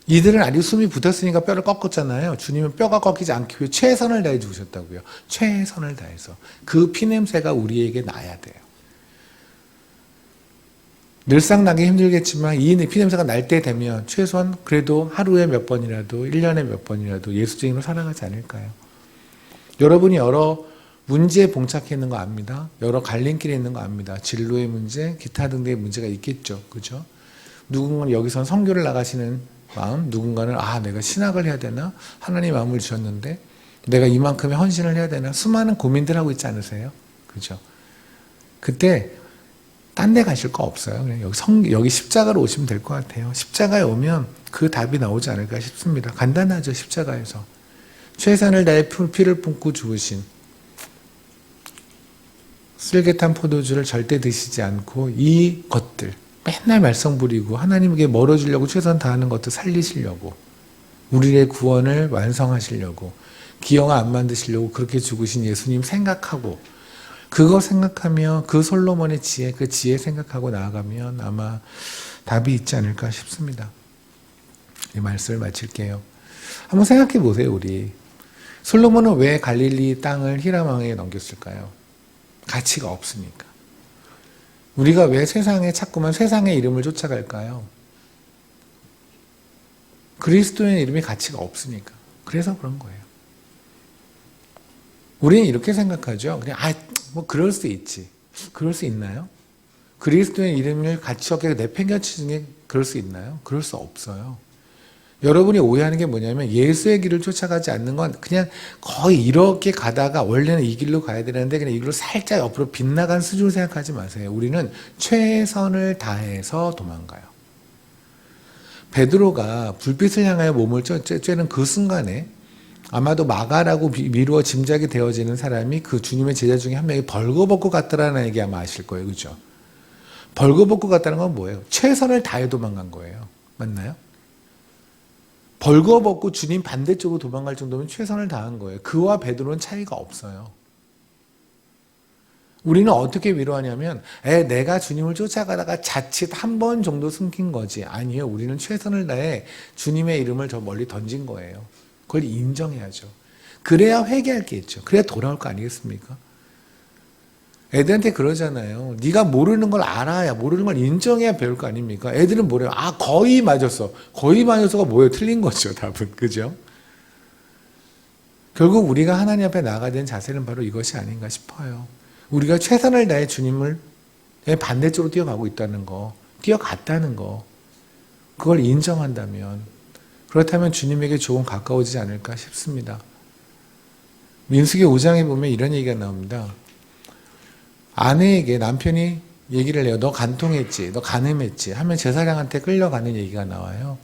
이들은 아직 숨이 붙었으니까 뼈를 꺾었잖아요. 주님은 뼈가 꺾이지 않기 위해 최선을 다해 죽으셨다고요. 최선을 다해서. 그 피냄새가 우리에게 나야 돼요. 늘상 나기 힘들겠지만 이 피냄새가 날 때 되면 최소한 그래도 하루에 몇 번이라도 1년에 몇 번이라도 예수 증인으로 살아가지 않을까요? 여러분이 여러 문제에 봉착해 있는 거 압니다. 여러 갈림길에 있는 거 압니다. 진로의 문제, 기타 등등의 문제가 있겠죠. 그죠? 누군가는 여기선 선교를 나가시는 마음, 누군가는 내가 신학을 해야 되나? 하나님 마음을 주셨는데 내가 이만큼의 헌신을 해야 되나? 수많은 고민들 하고 있지 않으세요? 그죠? 그때 딴 데 가실 거 없어요. 그냥 여기 십자가로 오시면 될 것 같아요. 십자가에 오면 그 답이 나오지 않을까 싶습니다. 간단하죠. 십자가에서. 최선을 다해 피를 뿜고 죽으신 쓸개탄 포도주를 절대 드시지 않고 이 것들 맨날 말썽 부리고 하나님에게 멀어지려고 최선 다하는 것도 살리시려고 우리의 구원을 완성하시려고 기형아 안 만드시려고 그렇게 죽으신 예수님 생각하고 그거 생각하며 그 솔로몬의 지혜, 그 지혜 생각하고 나아가면 아마 답이 있지 않을까 싶습니다. 이 말씀을 마칠게요. 한번 생각해 보세요, 우리. 솔로몬은 왜 갈릴리 땅을 히람 왕에게 넘겼을까요? 가치가 없으니까. 우리가 왜 세상에 자꾸만 세상의 이름을 쫓아갈까요? 그리스도의 이름이 가치가 없으니까. 그래서 그런 거예요. 우리는 이렇게 생각하죠. 그냥 그럴 수 있지. 그럴 수 있나요? 그리스도의 이름을 가치 없게 내팽개치는 게 그럴 수 있나요? 그럴 수 없어요. 여러분이 오해하는 게 뭐냐면 예수의 길을 쫓아가지 않는 건 그냥 거의 이렇게 가다가 원래는 이 길로 가야 되는데 그냥 이 길로 살짝 옆으로 빗나간 수준을 생각하지 마세요. 우리는 최선을 다해서 도망가요. 베드로가 불빛을 향하여 몸을 쬐는 그 순간에 아마도 마가라고 미루어 짐작이 되어지는 사람이 그 주님의 제자 중에 한 명이 벌거벗고 갔다라는 얘기 아마 아실 거예요. 그죠? 벌거벗고 갔다는 건 뭐예요? 최선을 다해 도망간 거예요. 맞나요? 벌거벗고 주님 반대쪽으로 도망갈 정도면 최선을 다한 거예요. 그와 베드로는 차이가 없어요. 우리는 어떻게 위로하냐면 내가 주님을 쫓아가다가 자칫 한 번 정도 숨긴 거지. 아니에요. 우리는 최선을 다해 주님의 이름을 저 멀리 던진 거예요. 그걸 인정해야죠. 그래야 회개할 게 있죠. 그래야 돌아올 거 아니겠습니까? 애들한테 그러잖아요. 네가 모르는 걸 알아야 모르는 걸 인정해야 배울 거 아닙니까? 애들은 뭐래요? 거의 맞았어. 거의 맞았어가 뭐예요? 틀린 거죠. 답은. 그죠? 결국 우리가 하나님 앞에 나아가야 되는 자세는 바로 이것이 아닌가 싶어요. 우리가 최선을 다해 주님을 반대쪽으로 뛰어가고 있다는 거, 뛰어갔다는 거, 그걸 인정한다면 그렇다면 주님에게 조금 가까워지지 않을까 싶습니다. 민수기 5장에 보면 이런 얘기가 나옵니다. 아내에게 남편이 얘기를 해요. 너 간통했지, 너 간음했지 하면 제사장한테 끌려가는 얘기가 나와요.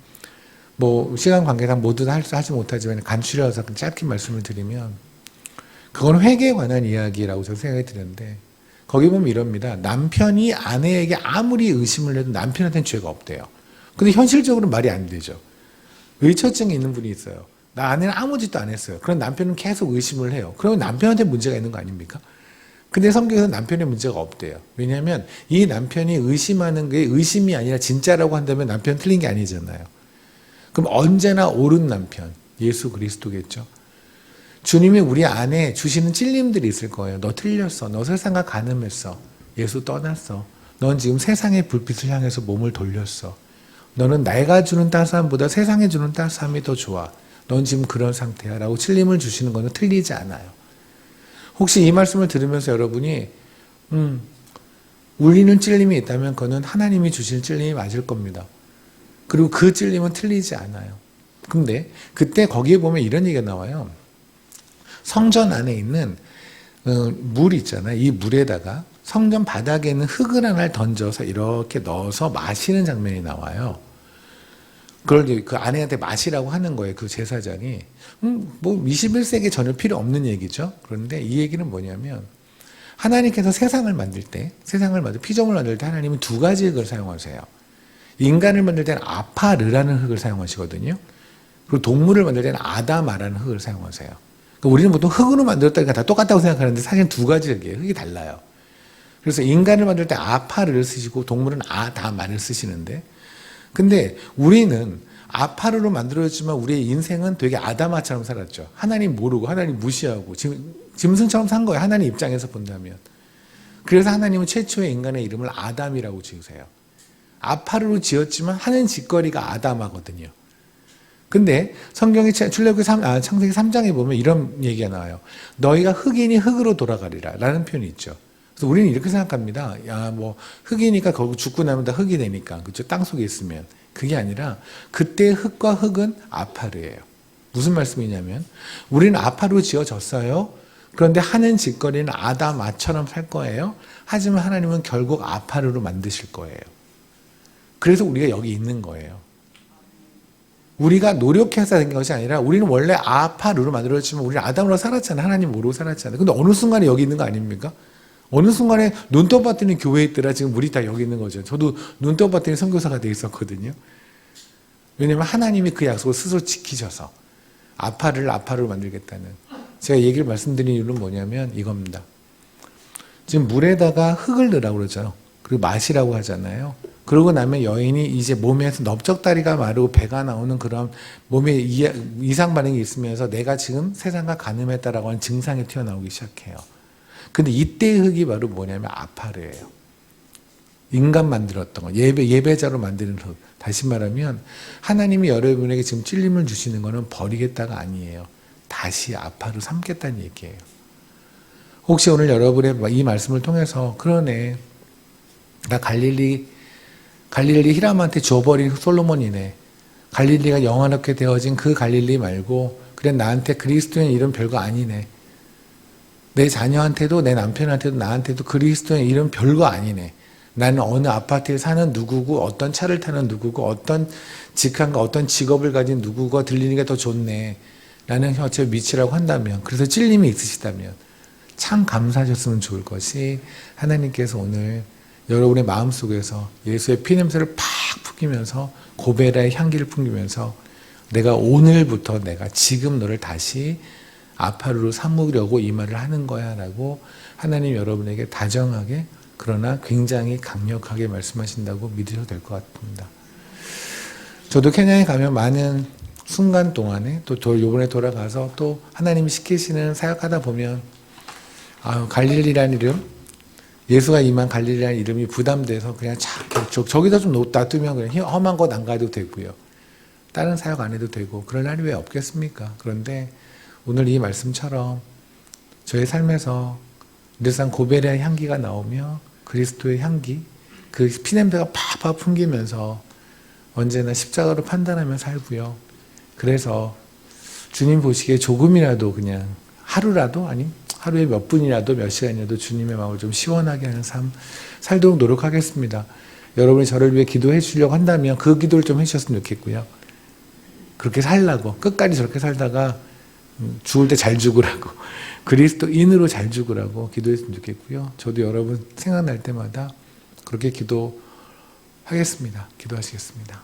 시간 관계상 모두 다 하지 못하지만 간추려서 짧게 말씀을 드리면 그건 회개에 관한 이야기라고 저는 생각이 드는데 거기 보면 이럽니다. 남편이 아내에게 아무리 의심을 해도 남편한테는 죄가 없대요. 근데 현실적으로는 말이 안 되죠. 의처증이 있는 분이 있어요. 나 아내는 아무 짓도 안 했어요. 그럼 남편은 계속 의심을 해요. 그러면 남편한테 문제가 있는 거 아닙니까? 근데 성경에서는 남편의 문제가 없대요. 왜냐하면 이 남편이 의심하는 게 의심이 아니라 진짜라고 한다면 남편 틀린 게 아니잖아요. 그럼 언제나 옳은 남편, 예수 그리스도겠죠. 주님이 우리 안에 주시는 찔림들이 있을 거예요. 너 틀렸어. 너 세상과 간음했어. 예수 떠났어. 넌 지금 세상의 불빛을 향해서 몸을 돌렸어. 너는 내가 주는 따스함보다 세상에 주는 따스함이 더 좋아. 넌 지금 그런 상태야. 라고 찔림을 주시는 것은 틀리지 않아요. 혹시 이 말씀을 들으면서 여러분이 울리는 찔림이 있다면 그거는 하나님이 주신 찔림이 맞을 겁니다. 그리고 그 찔림은 틀리지 않아요. 근데 그때 거기에 보면 이런 얘기가 나와요. 성전 안에 있는 물 있잖아요. 이 물에다가 성전 바닥에 있는 흙을 하나를 던져서 이렇게 넣어서 마시는 장면이 나와요. 그걸 그 아내한테 마시라고 하는 거예요. 그 제사장이. 21세기에 전혀 필요 없는 얘기죠. 그런데 이 얘기는 뭐냐면 하나님께서 세상을 만들 때 피조물을 만들 때 하나님은 두 가지 흙을 사용하세요. 인간을 만들 때는 아파르라는 흙을 사용하시거든요. 그리고 동물을 만들 때는 아다마라는 흙을 사용하세요. 그러니까 우리는 보통 흙으로 만들었다니까 다 똑같다고 생각하는데 사실은 두 가지 흙이에요. 흙이 달라요. 그래서 인간을 만들 때 아파르를 쓰시고 동물은 아다마를 쓰시는데 근데 우리는 아파르로 만들어졌지만 우리의 인생은 되게 아담아처럼 살았죠. 하나님 모르고 하나님 무시하고 짐승처럼 산 거예요. 하나님 입장에서 본다면. 그래서 하나님은 최초의 인간의 이름을 아담이라고 지으세요. 아파르로 지었지만 하는 짓거리가 아담하거든요. 근데 성경의 창세기 3장에 보면 이런 얘기가 나와요. 너희가 흙이니 흙으로 돌아가리라 라는 표현이 있죠. 그래서 우리는 이렇게 생각합니다. 야, 뭐 흙이니까 거기 죽고 나면 다 흙이 되니까, 그렇죠? 땅 속에 있으면. 그게 아니라 그때 흙과 흙은 아파르예요. 무슨 말씀이냐면 우리는 아파르로 지어졌어요. 그런데 하는 짓거리는 아담아처럼 살 거예요. 하지만 하나님은 결국 아파르로 만드실 거예요. 그래서 우리가 여기 있는 거예요. 우리가 노력해서 된 것이 아니라 우리는 원래 아파르로 만들어졌지만 우리는 아담으로 살았잖아요. 하나님 모르고 살았잖아요. 근데 어느 순간에 여기 있는 거 아닙니까? 어느 순간에 눈 떠봤더니 교회에 있더라. 지금 우리 다 여기 있는 거죠. 저도 눈 떠봤더니 선교사가 돼 있었거든요. 왜냐하면 하나님이 그 약속을 스스로 지키셔서 아파르를 아파르로 만들겠다는. 제가 얘기를 말씀드린 이유는 뭐냐면 이겁니다. 지금 물에다가 흙을 넣으라고 그러죠. 그리고 마시라고 하잖아요. 그러고 나면 여인이 이제 몸에서 넓적다리가 마르고 배가 나오는 그런 몸에 이상 반응이 있으면서 내가 지금 세상과 간음했다라고 하는 증상이 튀어나오기 시작해요. 근데 이때의 흙이 바로 뭐냐면 아파르예요. 인간 만들었던 거, 예배자로 만드는 흙. 다시 말하면 하나님이 여러분에게 지금 찔림을 주시는 거는 버리겠다가 아니에요. 다시 아파르 삼겠다는 얘기예요. 혹시 오늘 여러분의 이 말씀을 통해서 그러네, 나 갈릴리 히람한테 줘버린 솔로몬이네. 갈릴리가 영화롭게 되어진 그 갈릴리 말고 그래 나한테 그리스도인 이름 별거 아니네. 내 자녀한테도 내 남편한테도 나한테도 그리스도인 이름 별거 아니네. 나는 어느 아파트에 사는 누구고 어떤 차를 타는 누구고 어떤 직함과 어떤 직업을 가진 누구고 들리는 게 더 좋네. 라는 저 미치라고 한다면, 그래서 찔림이 있으시다면 참 감사하셨으면 좋을 것이 하나님께서 오늘 여러분의 마음속에서 예수의 피냄새를 팍 풍기면서 고베라의 향기를 풍기면서 내가 오늘부터 내가 지금 너를 다시 아파르로 삼으려고 이 말을 하는 거야 라고 하나님 여러분에게 다정하게 그러나 굉장히 강력하게 말씀하신다고 믿으셔도 될 것 같습니다. 저도 케냐에 가면 많은 순간 동안에 또 요번에 돌아가서 또 하나님이 시키시는 사역하다 보면 갈릴리라는 이름, 예수가 임한 갈릴리라는 이름이 부담돼서 그냥 저기다 좀 놔두면 그냥 험한 곳 안 가도 되고요. 다른 사역 안 해도 되고 그럴 날이 왜 없겠습니까? 그런데 오늘 이 말씀처럼 저의 삶에서 늘상 고베라의 향기가 나오며 그리스도의 향기, 그 피냄새가 팍팍 풍기면서 언제나 십자가로 판단하며 살고요. 그래서 주님 보시기에 조금이라도 그냥 하루라도 아니 하루에 몇 분이라도 몇 시간이라도 주님의 마음을 좀 시원하게 하는 삶 살도록 노력하겠습니다. 여러분이 저를 위해 기도해 주려고 한다면 그 기도를 좀 해주셨으면 좋겠고요. 그렇게 살라고 끝까지 저렇게 살다가 죽을 때 잘 죽으라고 그리스도인으로 잘 죽으라고 기도했으면 좋겠고요. 저도 여러분 생각날 때마다 그렇게 기도하겠습니다. 기도하시겠습니다.